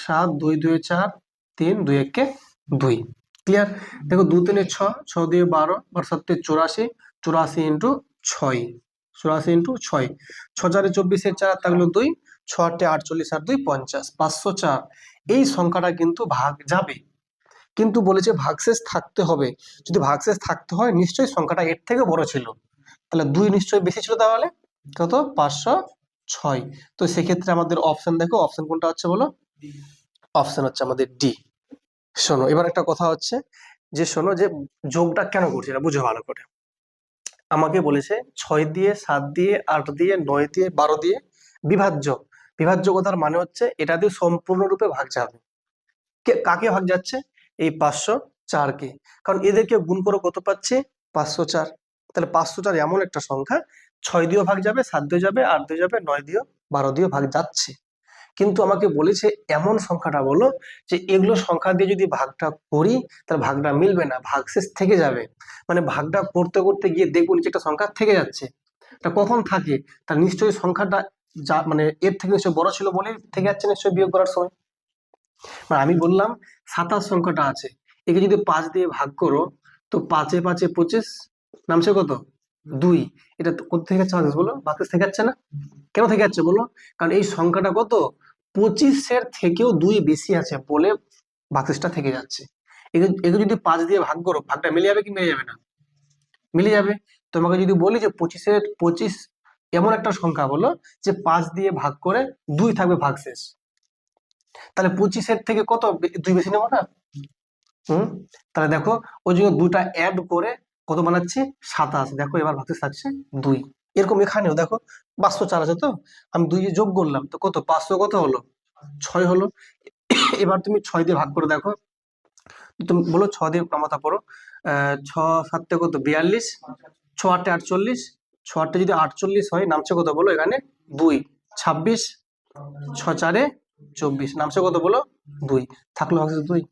7 2 2 এ 4, 3 2 1 কে 2। ক্লিয়ার? দেখো 2 3 এ 6, 6 2 এ 12, 12 7 এ 84, 84 ইন্টু 6, 84 ইন্টু 6, 6 4 এ 24 এর 4 থাকলো 2, 6 8 এ 48 আর 2 50, 504। এই সংখ্যাটা কিন্তু ভাগ যাবে, কিন্তু বলেছে ভাগশেষ থাকতে হবে। যদি ভাগশেষ থাকতে হয় নিশ্চয়ই সংখ্যাটা এর থেকে বড় ছিল, তাহলে 2 নিশ্চয়ই বেশি ছিল। তাহলে কত? 504। 6। তো সেক্ষেত্রে আমাদের অপশন দেখো, অপশন কোনটা হচ্ছে বলো? অপশন হচ্ছে আমাদের ডি। শোনো এবার একটা কথা হচ্ছে যে, শোনো যে যোগটা কেন করছি এটা বুঝো ভালো করে। আমাকে বলেছে 6 দিয়ে, 7 দিয়ে, 8 দিয়ে, 9 দিয়ে, 12 দিয়ে বিভাজ্য। বিভাজ্য কথার মানে হচ্ছে এটা দিয়ে সম্পূর্ণরূপে ভাগ যাবে। কাকে ভাগ যাচ্ছে? এই 504 কে। কারণ এদেরকে গুণ করে কত পাচ্ছি? 504। তাহলে 504 এমন একটা সংখ্যা 6 দিয়েও ভাগ যাবে, 7 দিয়ে যাবে, 8 দিয়ে যাবে, 9 দিয়েও, 12 দিয়েও ভাগ যাচ্ছে। কিন্তু আমাকে বলেছে এমন সংখ্যাটা বলো যে এগুলো সংখ্যা দিয়ে যদি ভাগটা করি তাহলে ভাগটা মিলবে না, ভাগশেষ থেকে যাবে। মানে ভাগটা করতে করতে গিয়ে দেখবো নিচে একটা সংখ্যা থেকে যাচ্ছে। তা কখন থাকে? তার নিশ্চয়ই সংখ্যাটা যা মানে এর থেকে নিশ্চয়ই বড় ছিল বলে থেকে যাচ্ছে নিশ্চয়ই বিয়োগ করার সময়। মানে আমি বললাম 27 সংখ্যাটা আছে, একে যদি 5 দিয়ে ভাগ করো তো 5 এ 5 এ 25, নামছে কত? 2। এটা কোথা থেকে যাচ্ছে বলো? ভাগশেষ থেকে যাচ্ছে না? কেন থেকে যাচ্ছে বলো? কারণ এই সংখ্যাটা কত? 25-এর থেকেও 2 বেশি আছে বলে ভাগশেষটা থেকে যাচ্ছে। একে যদি 5 দিয়ে ভাগ করো, ভাগটা মিলে যাবে কি মিলে যাবে না? মিলে যাবে। তোমাকে যদি বলি যে 25-এর 25 এমন একটা সংখ্যা বলো যে 5 দিয়ে ভাগ করে 2 থাকবে ভাগশেষ, তাহলে 25-এর থেকে কত 2 বেশি নেবো না? তাহলে দেখো ওই জন্য 2টা অ্যাড করে কত বানাচ্ছি? 27। দেখো এবার ভাগশেষ থাকছে 2। এরকম এখানেও দেখো 504 আছে, তো আমি 2 যোগ করলাম তো কত 500 কত হলো? 6 হলো। এবার তুমি 6 দিয়ে ভাগ করে দেখো, তুমি বলো 6 দিয়ে মাথা পড়ো, 6 7 কত 42, 6 8 48, 6 8 যদি 48 হয় নামছে কত বলো এখানে? 2। 26, 6 4 24, নামছে কত বলো? 2। থাকলো ভাগশেষ 2।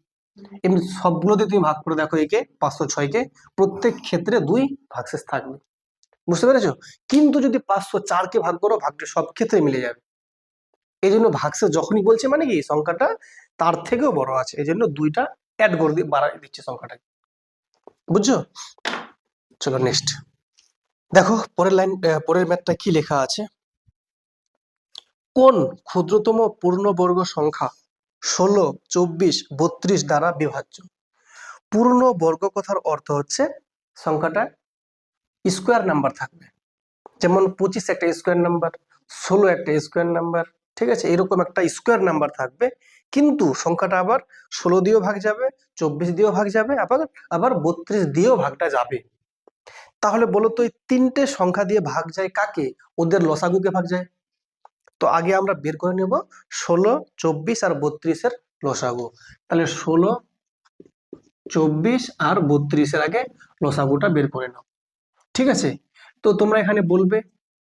এমনি সবগুলোতে তুমি ভাগ করে দেখো একে 506 কে, প্রত্যেক ক্ষেত্রে 2 ভাগশেষ থাকবে। বুঝতে পেরেছো? কিন্তু যদি 504 কে ভাগ করো, ভাগটা সব ক্ষেত্রে মিলে যাবে। এই জন্য ভাগশেষ যখনই বলছে মানে কি সংখ্যাটা তার থেকেও বড় আছে, এই জন্য 2টা অ্যাড করে দিয়ে বাড়াই দিচ্ছে সংখ্যাটাকে। বুঝছো? চলো নেক্সট দেখো পরের লাইন, পরের ম্যাথটা কি লেখা আছে? কোন ক্ষুদ্রতম পূর্ণবর্গ সংখ্যা 16, 24, 32 দ্বারা বিভাজ্য? পূর্ণবর্গ কথার অর্থ হচ্ছে সংখ্যাটা স্কোয়ার নাম্বার থাকবে। যেমন 25 একটা স্কোয়ার নাম্বার, 16 একটা স্কোয়ার নাম্বার, ঠিক আছে? এরকম একটা স্কোয়ার নাম্বার থাকবে, কিন্তু সংখ্যাটা আবার 16 দিয়েও ভাগ যাবে, 24 দিয়েও ভাগ যাবে, আবার আবার 32 দিয়েও ভাগটা যাবে। তাহলে বলো তো এই 3টে সংখ্যা দিয়ে ভাগ যায় কাকে? ওদের লসাগুকে ভাগ যায়। তো আগে আমরা বের করে নেব 16, 24 আর 32-এর লসাগু। তাহলে 16, 24 আর 32-এর আগে লসাগুটা বের করে নাও। ঠিক আছে? তো তোমরা এখানে বলবে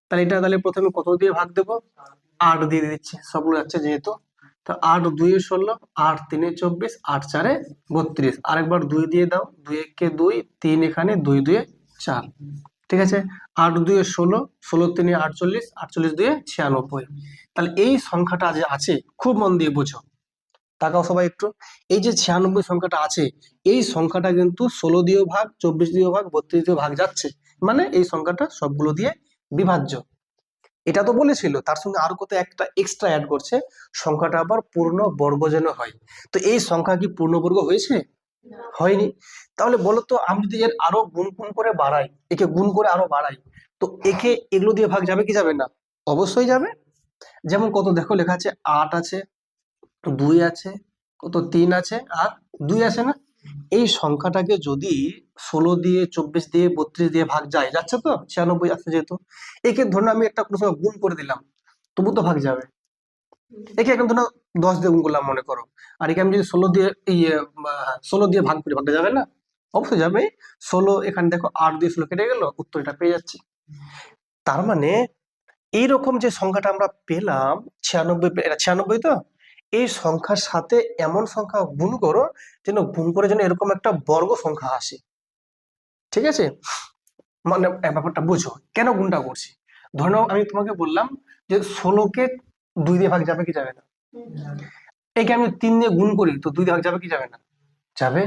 তাহলে এটা তাহলে প্রথমে কত দিয়ে ভাগ দেবো? 8 দিয়ে দিচ্ছি, সবগুলো যাচ্ছে যেহেতু। তো 8 2 এ 16, 8 3 এ 24, 8 4 এ 32। আরেকবার 2 দিয়ে দাও, 2 একে 2, 3 এখানে, 2 2 এ 4। ঠিক আছে? 8 2 এ 16, 16 3 এ 48, 48 2 এ 96। তাহলে এই সংখ্যাটা যে আছে খুব মন দিয়ে বোঝো, তাকাও সবাই একটু। এই যে 96 সংখ্যাটা আছে, এই সংখ্যাটা কিন্তু 16 দিয়েও ভাগ, 24 দিয়েও ভাগ, 32 দিয়েও ভাগ যাচ্ছে। মানে এই সংখ্যাটা সবগুলো দিয়ে বিভাজ্য। এটা তো বলেছিল, তার সঙ্গে আরো কত একটা এক্সট্রা অ্যাড করছে, সংখ্যাটা আবার পূর্ণ বর্গ যেন হয়। তো এই সংখ্যা কি পূর্ণবর্গ হয়েছে? হয়নি। তাহলে বলো তো আমি যদি এর আরো গুণ গুণ করে বাড়াই, একে গুণ করে আরো বাড়াই, তো একে এগুলো দিয়ে ভাগ যাবে কি যাবে না? অবশ্যই যাবে। যেমন কত দেখো লেখা আছে 8 আছে, 2 আছে, কত 3 আছে আর 2 আছে না? এই সংখ্যাটাকে যদি 16 দিয়ে, 24 দিয়ে, 32 দিয়ে ভাগ যায়, যাচ্ছে তো 96 আছে যেহেতু, একে ধরুন আমি একটা কোনো সময় গুণ করে দিলাম, তবু তো ভাগ যাবে। একে এখন ধরুন 10 দিয়ে গুণ করলাম মনে করো, আর একে আমি যদি 16 দিয়ে 16 দিয়ে ভাগ করি, ভাগটা যাবে না? অবশ্যই যাবে। 16 এখানে দেখো 8 দিয়ে 16 কেটে গেল, উত্তর এটা পেয়ে যাচ্ছি। তার মানে এইরকম যে সংখ্যাটা আমরা পেলাম 96, এটা 96 তো, এই সংখ্যার সাথে এমন সংখ্যা গুণ করো যেন গুণ করে যেন এরকম একটা বর্গ সংখ্যা আসে। ঠিক আছে? মানে ব্যাপারটা বুঝো কেন গুণটা করছি। ধরে নাও আমি তোমাকে বললাম যে 16 কে 2 দিয়ে ভাগ যাবে কি যাবে না? একে আমি 3 দিয়ে গুণ করি তো 2 দিয়ে ভাগ যাবে কি যাবে না? যাবে।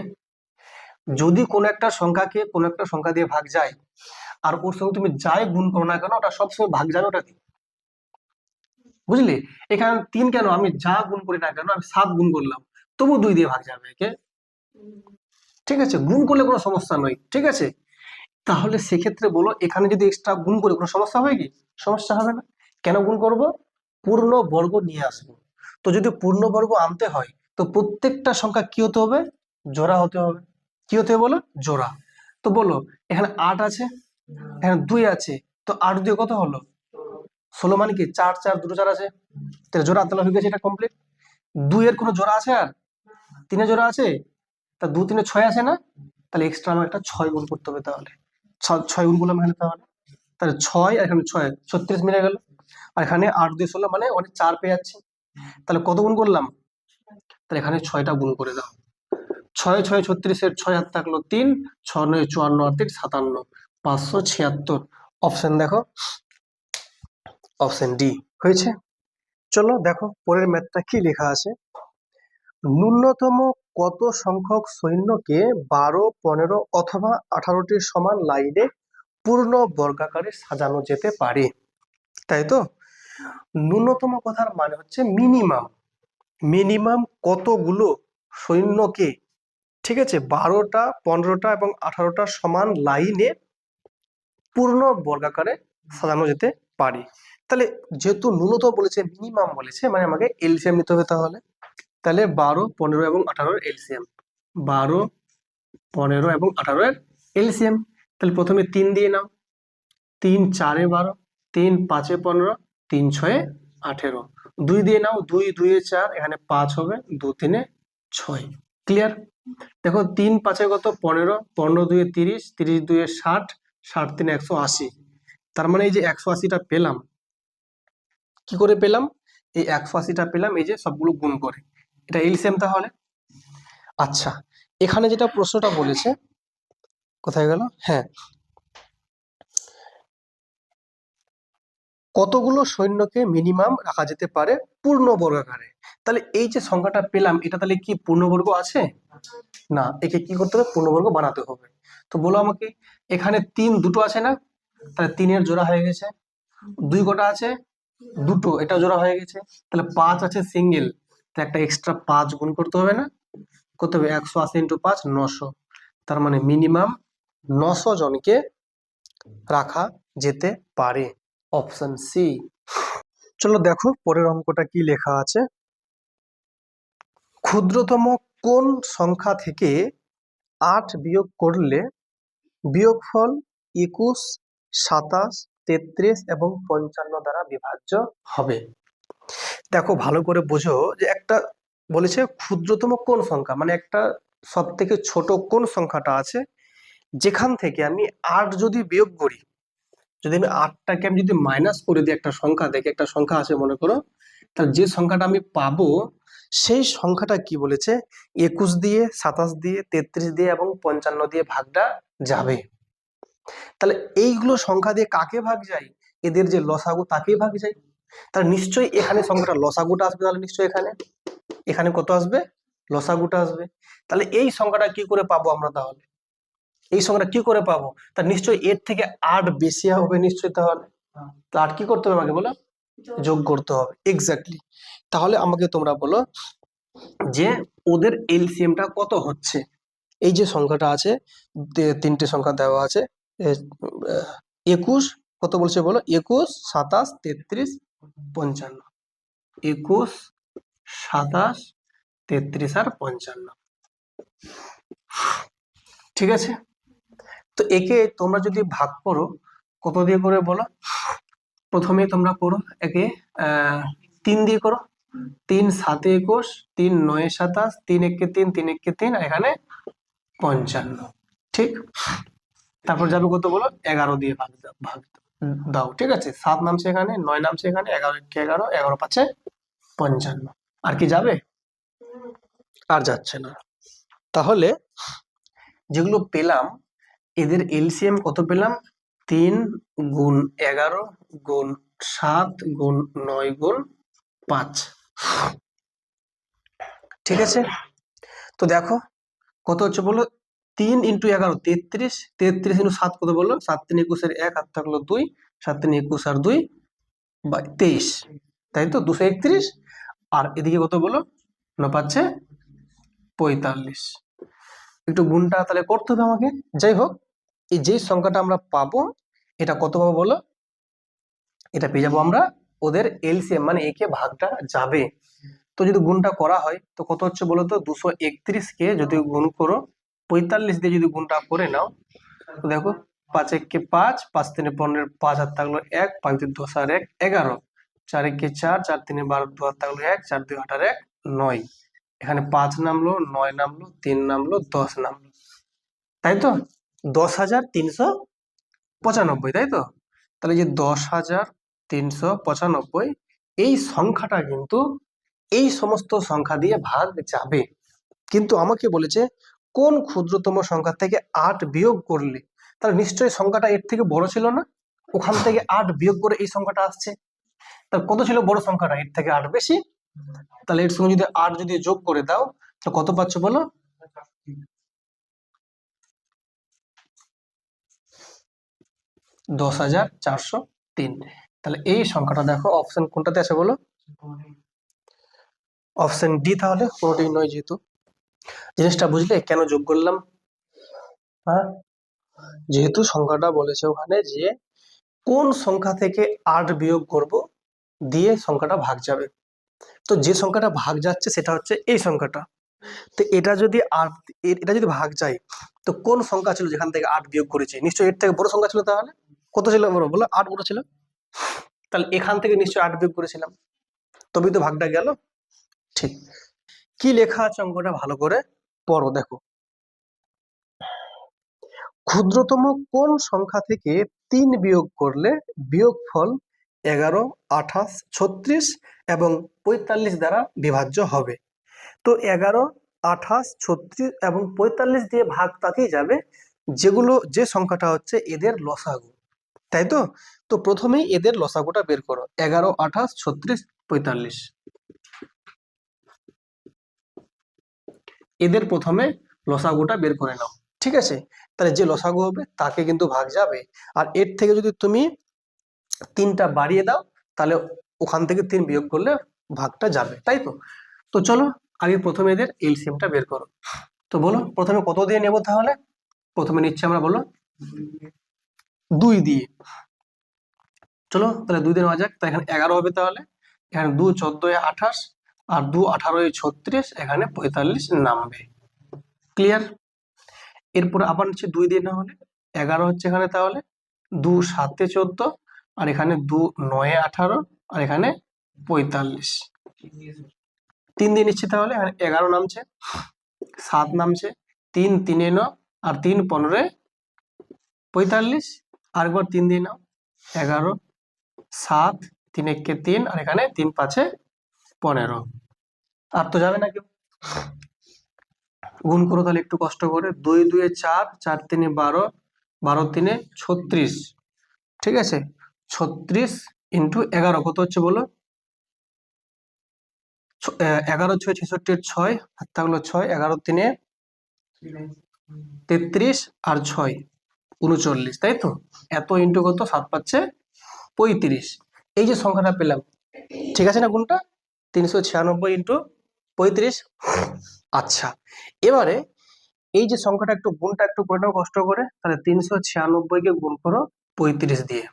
যদি কোনো একটা সংখ্যাকে কোনো একটা সংখ্যা দিয়ে ভাগ যায়, আর ওর সঙ্গে তুমি যাই গুণ করো না কেন ওটা সবসময় ভাগ যাবে ওটা। বুঝলি? এখানে 3 কেন, আমি যা গুণ করি না কেন, আমি 7 গুণ করলাম, তবু 2 দিয়ে ভাগ যাবে একে। ঠিক আছে? গুণ করলে কোনো সমস্যা নয়। ঠিক আছে? তাহলে সেক্ষেত্রে বলো এখানে যদি এক্সট্রা গুণ করে কোনো সমস্যা হবে কি? সমস্যা হবে না। কেন গুণ করব? পূর্ণবর্গ নিয়ে আসবো। তো যদি পূর্ণবর্গ আনতে হয় তো প্রত্যেকটা সংখ্যা কি হতে হবে? জোড়া হতে হবে। কি হতে হবে বলো? জোড়া। তো বলো, এখানে 8 আছে, এখানে 2 আছে, তো 8 দিয়ে কত হলো? 16, মানে কি 4 4 দুটো 4 আছে, তাহলে জোড়া তাহলে হয়ে গেছে, এটা কমপ্লিট। 2 এর কোনো জোড়া আছে? আর 3 এর জোড়া আছে, তা 2 3 6 আছে না, তাহলে এক্সট্রা আমার একটা 6 গুণ করতে হবে। তাহলে 6 গুণ করলাম এখানে, তাহলে 6 আর এখানে 6 36 মিলে গেল। আর এখানে 8 দিয়ে 16, মানে অনেক 4 পেয়ে যাচ্ছি। তাহলে কত গুণ করলাম? তাহলে এখানে 6টা গুণ করে দাও। 6 6 36 এর 6 হাত থাকলো 3, 6 9 54 আর 3 57, 576। অপশন দেখো, অপশন ডি হয়েছে। চলো দেখো পরের ম্যাথটা কি লেখা আছে। ন্যূনতম কত সংখ্যক সৈন্যকে 12, 15 অথবা 18টির সমান লাইনে পূর্ণ বর্গাকারে সাজানো যেতে পারে? তাই তো, ন্যূনতম কথার মানে হচ্ছে মিনিমাম। মিনিমাম কতগুলো সৈন্যকে, ঠিক আছে, 12টা, 15টা এবং 18টা সমান লাইনে পূর্ণ বর্গাকারে সাজানো যেতে পারে। তাহলে যেহেতু ন্যূনতম বলেছে, মিনিমাম বলেছে, মানে আমাকে এলসিএম নিতে হবে। তাহলে 12, 15 এবং 18 এলসিএম, 12, 15 এবং 18 এলসিএম। তাহলে প্রথমে 3 দিয়ে নাও, 3 4 12, 3 5 15, 3 6 18। 2 দিয়ে নাও, 2 2 4, এখানে 5 হবে, 2 3 6। ক্লিয়ার? দেখো 3 5 কত? 15, 15 2 30, 30 2 60, 60 3 180। তার মানে এই যে 180টা পেলাম, কি করে পেলাম? এই 180টা পেলাম এই যে সবগুলো গুণ করে, এটা এলসিএম তাহলে। আচ্ছা, এখানে যেটা প্রশ্নটা বলেছে, কোথায় গেল? হ্যাঁ, কতগুলো সৈন্যকে মিনিমাম রাখা যেতে পারে পূর্ণ বর্গাকারে? তাহলে এই যে সংখ্যাটা পেলাম, এটা তাহলে কি পূর্ণবর্গ আছে? না, একে কি করতে হবে? পূর্ণবর্গ বানাতে হবে। তো বলো আমাকে, এখানে 3 দুটো আছে না, তাহলে 3 এর জোড়া হয়ে গেছে। 2 কটা আছে? দুটো, এটা জোড়া হয়ে গেছে। তাহলে 5 আছে সিঙ্গেল, তো একটা এক্সট্রা 5 গুণ করতে হবে না? কত হবে? 180 × 5 900। তার মানে মিনিমাম 900 জনকে রাখা যেতে পারে। Option C. চলো দেখো পরের অঙ্কটা কি লেখা আছে। ক্ষুদ্রতম কোন সংখ্যা থেকে 8 বিয়োগ করলে বিয়োগফল 21, 27, 33 এবং 55 দ্বারা বিভাজ্য হবে? দেখো ভালো করে বোঝো, যে একটা বলেছে ক্ষুদ্রতম কোন সংখ্যা, মানে একটা সব থেকে ছোট কোন সংখ্যাটা আছে যেখান থেকে আমি 8 যদি বিয়োগ করি, যদি আমি 8টাকে আমি যদি মাইনাস করে দিই একটা সংখ্যা থেকে, একটা সংখ্যা আছে মনে করো, তাহলে যে সংখ্যাটা আমি পাবো সেই সংখ্যাটা কি বলেছে? 21 দিয়ে, 27 দিয়ে, 33 দিয়ে এবং 55 দিয়ে ভাগটা যাবে। তাহলে এইগুলো সংখ্যা দিয়ে কাকে ভাগ যায়? এদের যে লসাগু তাকেই ভাগ যায়। তাহলে নিশ্চয়ই এখানে সংখ্যাটা লসাগুটা আসবে। তাহলে নিশ্চয়ই এখানে, এখানে কত আসবে? লসাগুটা আসবে। তাহলে এই সংখ্যাটা কি করে পাবো আমরা? তাহলে এই সংখ্যাটা কি করে পাবো? তা নিশ্চয়ই এর থেকে 8 বেশি হবে নিশ্চয়ই। তাহলে তো 8 কি করতে হবে আমাকে? বলো, যোগ করতে হবে। এক্স্যাক্টলি। তাহলে আমাকে তোমরা বলো যে ওদের এলসিএমটা কত হচ্ছে। এই যে সংখ্যাটা আছে, তিনটে সংখ্যা দেওয়া আছে, 21, কত বলছে বলো? 21, 27, 33, 55। 21, 27, 33 আর 55। ঠিক আছে, তো একে তোমরা যদি ভাগ করো কত দিয়ে করে বলো? প্রথমে তোমরা করো একে 3 দিয়ে করো। 3 7 21, 3 9 27, 3 1 3, 3 1 3, আর এখানে 55। ঠিক, তারপর যাবে কত বলো? 11 দিয়ে ভাগ দাও। ঠিক আছে, 7 নামছে এখানে, 9 নামছে এখানে, 11 1 11, 11 5 55। আর কি যাবে? আর যাচ্ছে না। তাহলে যেগুলো পেলাম এদের এলসিএম কত পেলাম? 3 গুণ 11 গুণ 7 গুণ 9 গুণ 5। ঠিক আছে, তো দেখো কত হচ্ছে বলো? 3 × 11 33, 33 × 7 কত বললো? 7 3 21 এর 1 হাত থাকলো 2, 7 3 21 আর 2 23, তাই তো 231। আর এদিকে কত বলো? 9 5 45। একটু গুণটা তাহলে করতে হবে আমাকে। যাই হোক, এই যে সংখ্যাটা আমরা পাবো, এটা কত পাবো বলো? এটা পেয়ে যাবো আমরা ওদের এলসিএম মানে একে ভাগটা যাবে। তো যদি গুণটা করা হয় তো কত হচ্ছে বলো তো, 231 কে যদি গুণ করো 45 দিয়ে যদি গুণটা করে নাও, তো দেখো 5 1 5, 5 3 15, 5 হাত থাকলো 1, 5 2 10 আর 1 11, 4 1 4, 4 3 12, 2 হাত থাকলো 1, 4 2 8 আর 1 9। এখানে 5 নামলো, 9 নামলো, 3 নামলো, 10 নামলো, তাই তো 10,395, তাই তো। তাহলে যে 10,395 এই সংখ্যাটা কিন্তু এই সমস্ত সংখ্যা দিয়ে ভাগ যাবে। কিন্তু আমাকে বলেছে কোন ক্ষুদ্রতম সংখ্যা থেকে 8 বিয়োগ করলে, তাহলে নিশ্চয়ই সংখ্যাটা এর থেকে বড় ছিল না, ওখান থেকে 8 বিয়োগ করে এই সংখ্যাটা আসছে। তাহলে কত ছিল বড় সংখ্যাটা, এর থেকে 8 বেশি। তাহলে এর সঙ্গে যদি 8 যদি যোগ করে দাও তো কত পাচ্ছ বলো, 10,403। তাহলে এই সংখ্যাটা দেখো অপশন কোনটাতে আছে বলো, অপশন ডি। তাহলে কোনোটাই নয়, যেহেতু জিনিসটা বুঝলে কেন যোগ করলাম। হ্যাঁ, যেহেতু সংখ্যাটা বলেছে ওখানে যে কোন সংখ্যা থেকে 8 বিয়োগ করব দিয়ে সংখ্যাটা ভাগ যাবে, তো যে সংখ্যাটা ভাগ যাচ্ছে সেটা হচ্ছে এই সংখ্যাটা। তো এটা যদি এটা যদি ভাগ যায় তো কোন সংখ্যা ছিল যেখান থেকে 8 বিয়োগ করেছি, নিশ্চয়ই এর থেকে বড় সংখ্যা ছিল। তাহলে কত ছিল বড় বলো, 8 বড় ছিল। তাহলে এখান থেকে নিশ্চয়ই 8 বিয়োগ করেছিলাম, তবেই তো ভাগটা গেল। ঠিক, কি লেখা আছে অঙ্কটা ভালো করে পড়ো। দেখো, ক্ষুদ্রতম কোন সংখ্যা থেকে 3 বিয়োগ করলে বিয়োগফল 11, 28, 36 এবং 45 দ্বারা বিভাজ্য হবে। তো 11, 28, 36 এবং 45 দিয়ে ভাগ তাকেই যাবে যে সংখ্যাটা হচ্ছে এদের লসাগু, তাই তো। তো প্রথমেই এদের লসাগুটা বের করো, 11, 28, 36, 45। এদের প্রথমে লসাগুটা বের করে নাও, ঠিক আছে। তাহলে যে লসাগু হবে তাকে কিন্তু ভাগ যাবে, আর এর থেকে যদি তুমি 3টা বাড়িয়ে দাও তাহলে ওখান থেকে 3 বিয়োগ করলে ভাগটা যাবে, তাই তো। তো চলো আগে প্রথমে এদের এলসিএমটা বের করো। তো বলো প্রথমে কত দিয়ে নেব, তাহলে প্রথমে নিচ্ছি আমরা, বলো 2 দিয়ে। চলো তাহলে 2 দিয়ে নেওয়া যাক। তাই এখানে 11 হবে, তাহলে এখানে 2 14 28 আর 2 18 36, এখানে 45 নামবে। ক্লিয়ার। এরপরে আবার নিচ্ছে 2 দিয়ে নেওয়া হলে 11 হচ্ছে এখানে, তাহলে 2 7 14 আর এখানে 2 9 18 আর এখানে 45। 3 দিয়ে নিচ্ছি, তাহলে এখানে 11 নামছে, 7 নামছে, 3 3 9 আর 3 15 45। আরেকবার 3 দিয়ে নাও, 11 7 3 1 3 আর এখানে 3 5 15। আর তো যাবে না কেউ, গুণ করো তাহলে একটু কষ্ট করে, 2 2 4, 4 3 12, 12 3 36, ঠিক আছে। 36 ইন্টু 11 কত হচ্ছে বলো, 11 6 66 6 হাত থাকলো 6, 11 3 33 আর 6 39, তাই তো। এত ইন্টু কত, 7 পাচ্ছে 35। এই যে সংখ্যাটা পেলাম, ঠিক আছে না গুণটা, 396 ইন্টু 35। আচ্ছা, এবারে এই যে সংখ্যাটা একটু গুণটা একটু করে নাও কষ্ট করে, তাহলে 396 কে গুণ করো 35 দিয়ে।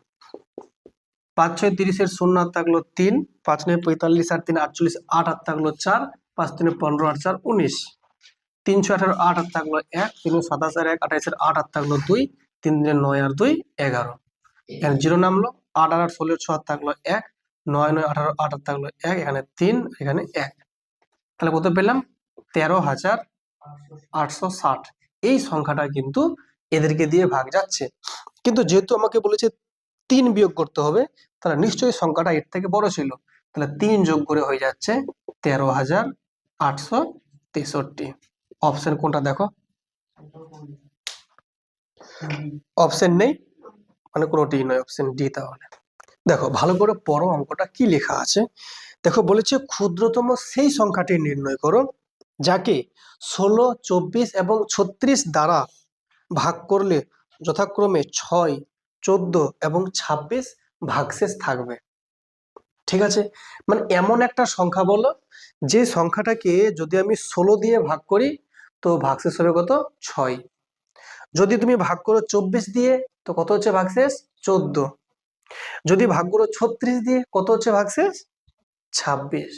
5 6 30 এর 0 হাত থাকলো 3, 5 9 45 আর 3 48, 8 হাত থাকলো 4, 5 3 15 আর 4 19, 318 8 হাত থাকলো 1, 3 27 আর 1 28 এর 8 হাত থাকলো 2, 3 3 9 আর 2 11। এখানে 0 নামলো, 8 আর 16 6 হাত থাকলো 1, 9 9 18 8 হাত থাকলো 1, এখানে 3 এখানে 1। তাহলে কত পেলাম, 13,860। এই সংখ্যাটা কিন্তু এদেরকে দিয়ে ভাগ যাচ্ছে, কিন্তু যেহেতু আমাকে বলেছে 3 বিয়োগ করতে হবে, তাহলে নিশ্চয়ই সংখ্যাটা এর থেকে বড় ছিল। তাহলে 3 যোগ করে হয়ে যাচ্ছে 13,863। অপশন কোনটা দেখো, অপশন নেই মানে কোনোটি নয়, অপশন ডি। তাহলে দেখো ভালো করে পড়ো অঙ্কটা কি লেখা আছে। দেখো বলেছে ক্ষুদ্রতম সেই সংখ্যাটি নির্ণয় করো যাকে 16, 24 এবং 36 দ্বারা ভাগ করলে যথাক্রমে 6, 14 এবং 26 ভাগশেষ থাকবে। ঠিক আছে, মানে এমন একটা সংখ্যা বলো যে সংখ্যাটাকে যদি আমি 16 দিয়ে ভাগ করি তো ভাগশেষ হবে কত, 6। যদি তুমি ভাগ করো 24 দিয়ে তো কত হচ্ছে ভাগশেষ, 14। যদি ভাগ করো 36 দিয়ে, কত হচ্ছে ভাগশেষ? 26।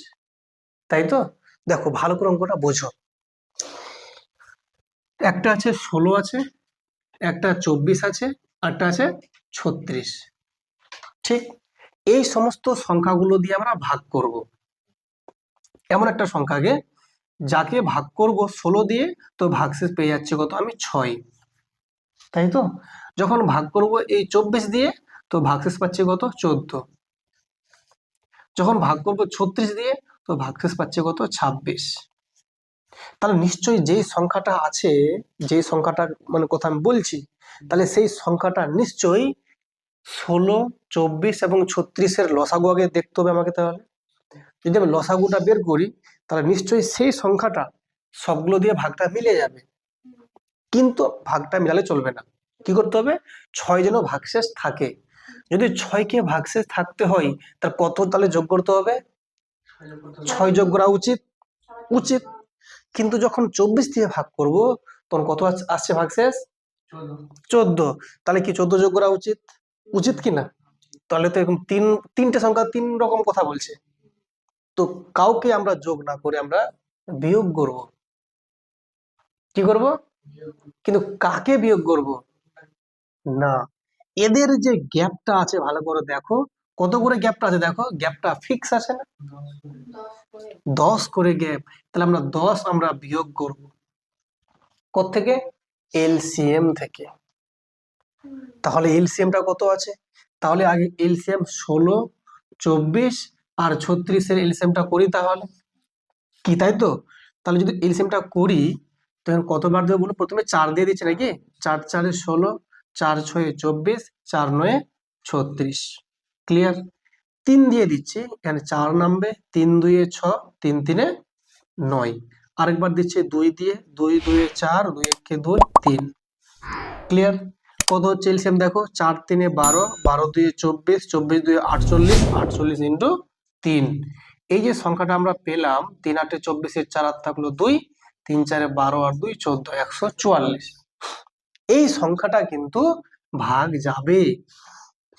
তাই তো? দেখো ভালো করে অঙ্কটা বোঝো। একটা আছে 16 আছে, একটা 24 আছে, আরটা আছে 36। ঠিক এই সমস্ত সংখ্যাগুলো দিয়ে আমরা ভাগ করব। এমন একটা সংখ্যাকে যাকে ভাগ করব 16 দিয়ে, তো ভাগশেষ পেয়ে যাচ্ছে কত? আমি 6। তাই তো? যখন ভাগ করব এই 24 দিয়ে, তো ভাগশেষ পাচ্ছি কত? 14। যখন ভাগ করব 36 দিয়ে, তো ভাগশেষ পাচ্ছি কত? 26। তাহলে নিশ্চয়ই যেই সংখ্যাটা আছে, যেই সংখ্যাটা মানে কথা আমি বলছি, তাহলে সেই সংখ্যাটা নিশ্চয়ই 16, 24 এবং 36-এর লসাগু আগে দেখতে হবে আমাকে। তাহলে যদি আমি লসাগুটা বের করি, তাহলে নিশ্চয়ই সেই সংখ্যাটা সবগুলো দিয়ে ভাগটা মিলে যাবে। কিন্তু ভাগটা মিলালে চলবে না, কি করতে হবে? 6 যেন ভাগশেষ থাকে। যদি 6কে ভাগশেষ থাকতে হয়, তার কত তাহলে যোগ করতে হবে? 6 যোগ করা উচিত উচিত কিন্তু যখন 24 দিয়ে ভাগ করব, তখন কত আসছে ভাগশেষ? 14। তাহলে কি 14 যোগ করা উচিত উচিত কি না? তাহলে তো এরকম তিনটে সংখ্যা 3 রকম কথা বলছে। তো কাউকে আমরা যোগ না করে আমরা বিয়োগ করব। কি করব? কিন্তু কাকে বিয়োগ করব? না, এদের যে গ্যাপটা আছে ভালো করে দেখো, কত করে গ্যাপটা আছে দেখো, গ্যাপটা ফিক্স আছে না? 10 করে গ্যাপ। তাহলে আমরা 10 আমরা বিয়োগ করব কোত্থেকে? এলসিএম থেকে। তাহলে এলসিএমটা কত আছে? তাহলে আগে এলসিএম 16, 24 আর 36-এর এলসিএমটা করি তাহলে। কি তাই তো? তাহলে যদি এলসিএমটা করি, তখন কতবার দেবো বলো? প্রথমে 4 দিয়ে দিচ্ছে নাকি? 4 4 16, 4 6 24, 4 9 36। ক্লিয়ার? 3 দিয়ে দিচ্ছি, এখানে 4 নামবে, 3 2 6, 3 3 9। আরেকবার দিচ্ছি 2 দিয়ে, 2 2 4, 2 1 2, 3। ক্লিয়ার? কত হচ্ছে এলসিএম দেখো, 4 3 12, 12 2 24, 24 2 48, 48 ইন্টু 3। এই যে সংখ্যাটা আমরা পেলাম, 3 8 24, 4 8 থাকলো 2, 3 4 12 আর 2 14, 144। এই সংখ্যাটা কিন্তু ভাগ যাবে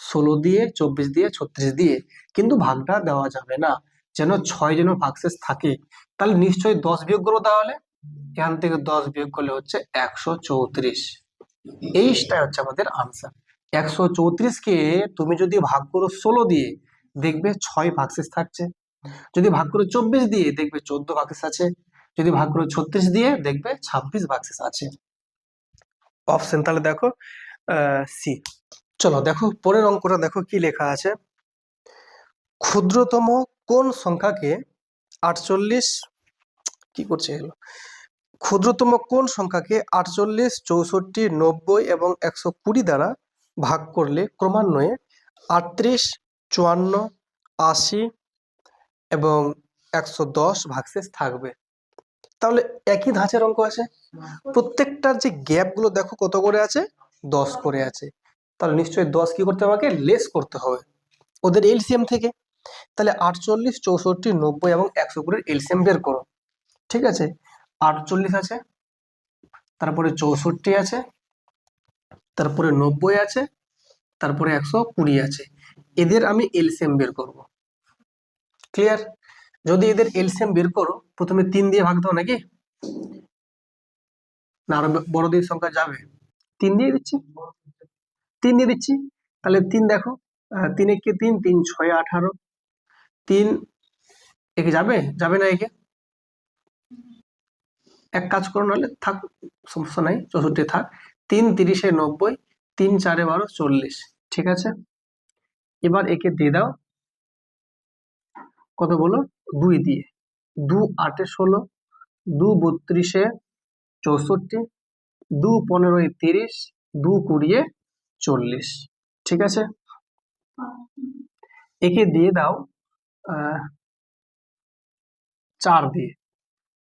16 দিয়ে, 24 দিয়ে, 36 দিয়ে, কিন্তু ভাগটা দেওয়া যাবে না, যেন 6 যেন ভাগশেষ থাকে। তাহলে নিশ্চয়ই 10 বিয়োগ করবো। তাহলে এখান থেকে 10 বিয়োগ করলে হচ্ছে 134। এইটাই হচ্ছে আমাদের আনসার। 134-কে তুমি যদি ভাগ করো 16 দিয়ে, দেখবে 6 ভাগশেষ থাকছে। যদি ভাগ করো 24 দিয়ে, দেখবে 14 ভাগশেষ আছে। যদি ভাগ করো 36 দিয়ে, দেখবে 26 ভাগশেষ আছে। অপশন তাহলে দেখো সি। চলো দেখো পরের অঙ্কটা, দেখো কি লেখা আছে। ক্ষুদ্রতম কোন সংখ্যাকে 48, কি করছে এগুলো? ক্ষুদ্রতম কোন সংখ্যাকে 48, 64, 90 এবং 120 দ্বারা ভাগ করলে ক্রমান্বয়ে 38, 54, 80 এবং 110 ভাগশেষ থাকবে? তাহলে একই ধাঁচের অঙ্ক আছে, প্রত্যেকটার যে গ্যাপ গুলো দেখো কত করে আছে? 10 করে আছে। তাহলে নিশ্চয়ই 10 কি করতে হবে? আমাকে লেস করতে হবে ওদের এলসিএম থেকে। তাহলে 48, 64, 90 এবং 120-এর এলসিএম বের করো। ঠিক আছে, 48 আছে, তারপরে 64 আছে, তারপরে 90 আছে, তারপরে 120 আছে। এদের আমি এলসিএম বের করব। ক্লিয়ার? যদি এদের এলসিএম বের করো, প্রথমে 3 দিয়ে ভাগ দাও নাকি? না আরো বড় দিয়ে সংখ্যা যাবে? 3 দিয়ে দিচ্ছি, 3 দিয়ে দিচ্ছি। তাহলে 3 দেখো, 3 একে 3, 3 6 18, 3 একে যাবে? যাবে না একে? এক কাজ করো, নাহলে থাক, সমস্যা নাই, 64 থাক। 3 30 90, 3 4 12 40। ঠিক আছে, এবার একে দিয়ে দাও কত বলো? 2 দিয়ে। 2 8 16, 2 32 64, 2 15 30, 2 20 40। ঠিক আছে, একে দিয়ে দাও 4 দিয়ে।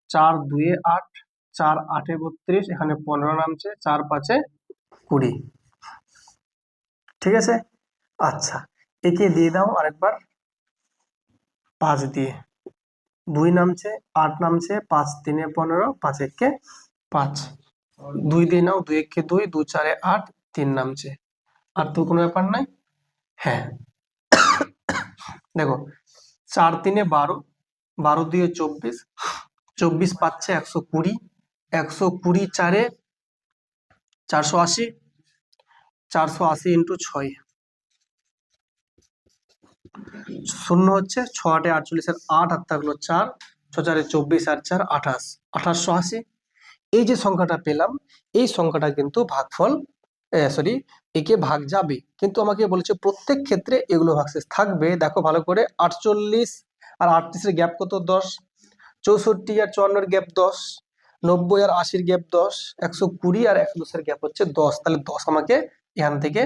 4 2 8, 4 8 32, এখানে 15 নামছে, 4 5 20। ঠিক আছে, আচ্ছা একে দিয়ে দাও আরেকবার 5 দিয়ে। 2 নামছে, 8 নামছে, 5 3 15, 5 1 5। 2 দিয়ে নাও, 2 1 2, 2 4 8, 3 নামছে। আর তো কোনো ব্যাপার নাই, হ্যাঁ, দেখো 4 3 12, 12 2 24, 24 পাচ্ছে 120, 120 4 480, 480 ইন্টু 6, শূন্য হচ্ছে 6 8 48 8, আর থাকলো 4, 6 4 24 আর 4 28, 2880। এই যে সংখ্যাটা পেলাম, এই সংখ্যাটা কিন্তু ভাগফল, সরি, একে ভাগ যাবে, কিন্তু আমাকে বলেছে প্রত্যেক ক্ষেত্রে এগুলো ভাগশেষ থাকবে। দেখো ভালো করে, 48 আর 38 এর গ্যাপ কত? 10। 64 আর 54 এর গ্যাপ 10। 90 আর 80 এর গ্যাপ 10। 120 আর 110 এর গ্যাপ হচ্ছে 10। তাহলে 10 আমাকে এখান থেকে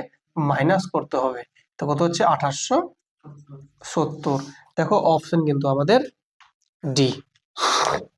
মাইনাস করতে হবে। তো কত হচ্ছে? 2870। দেখো অপশন কিন্তু আমাদের ডি।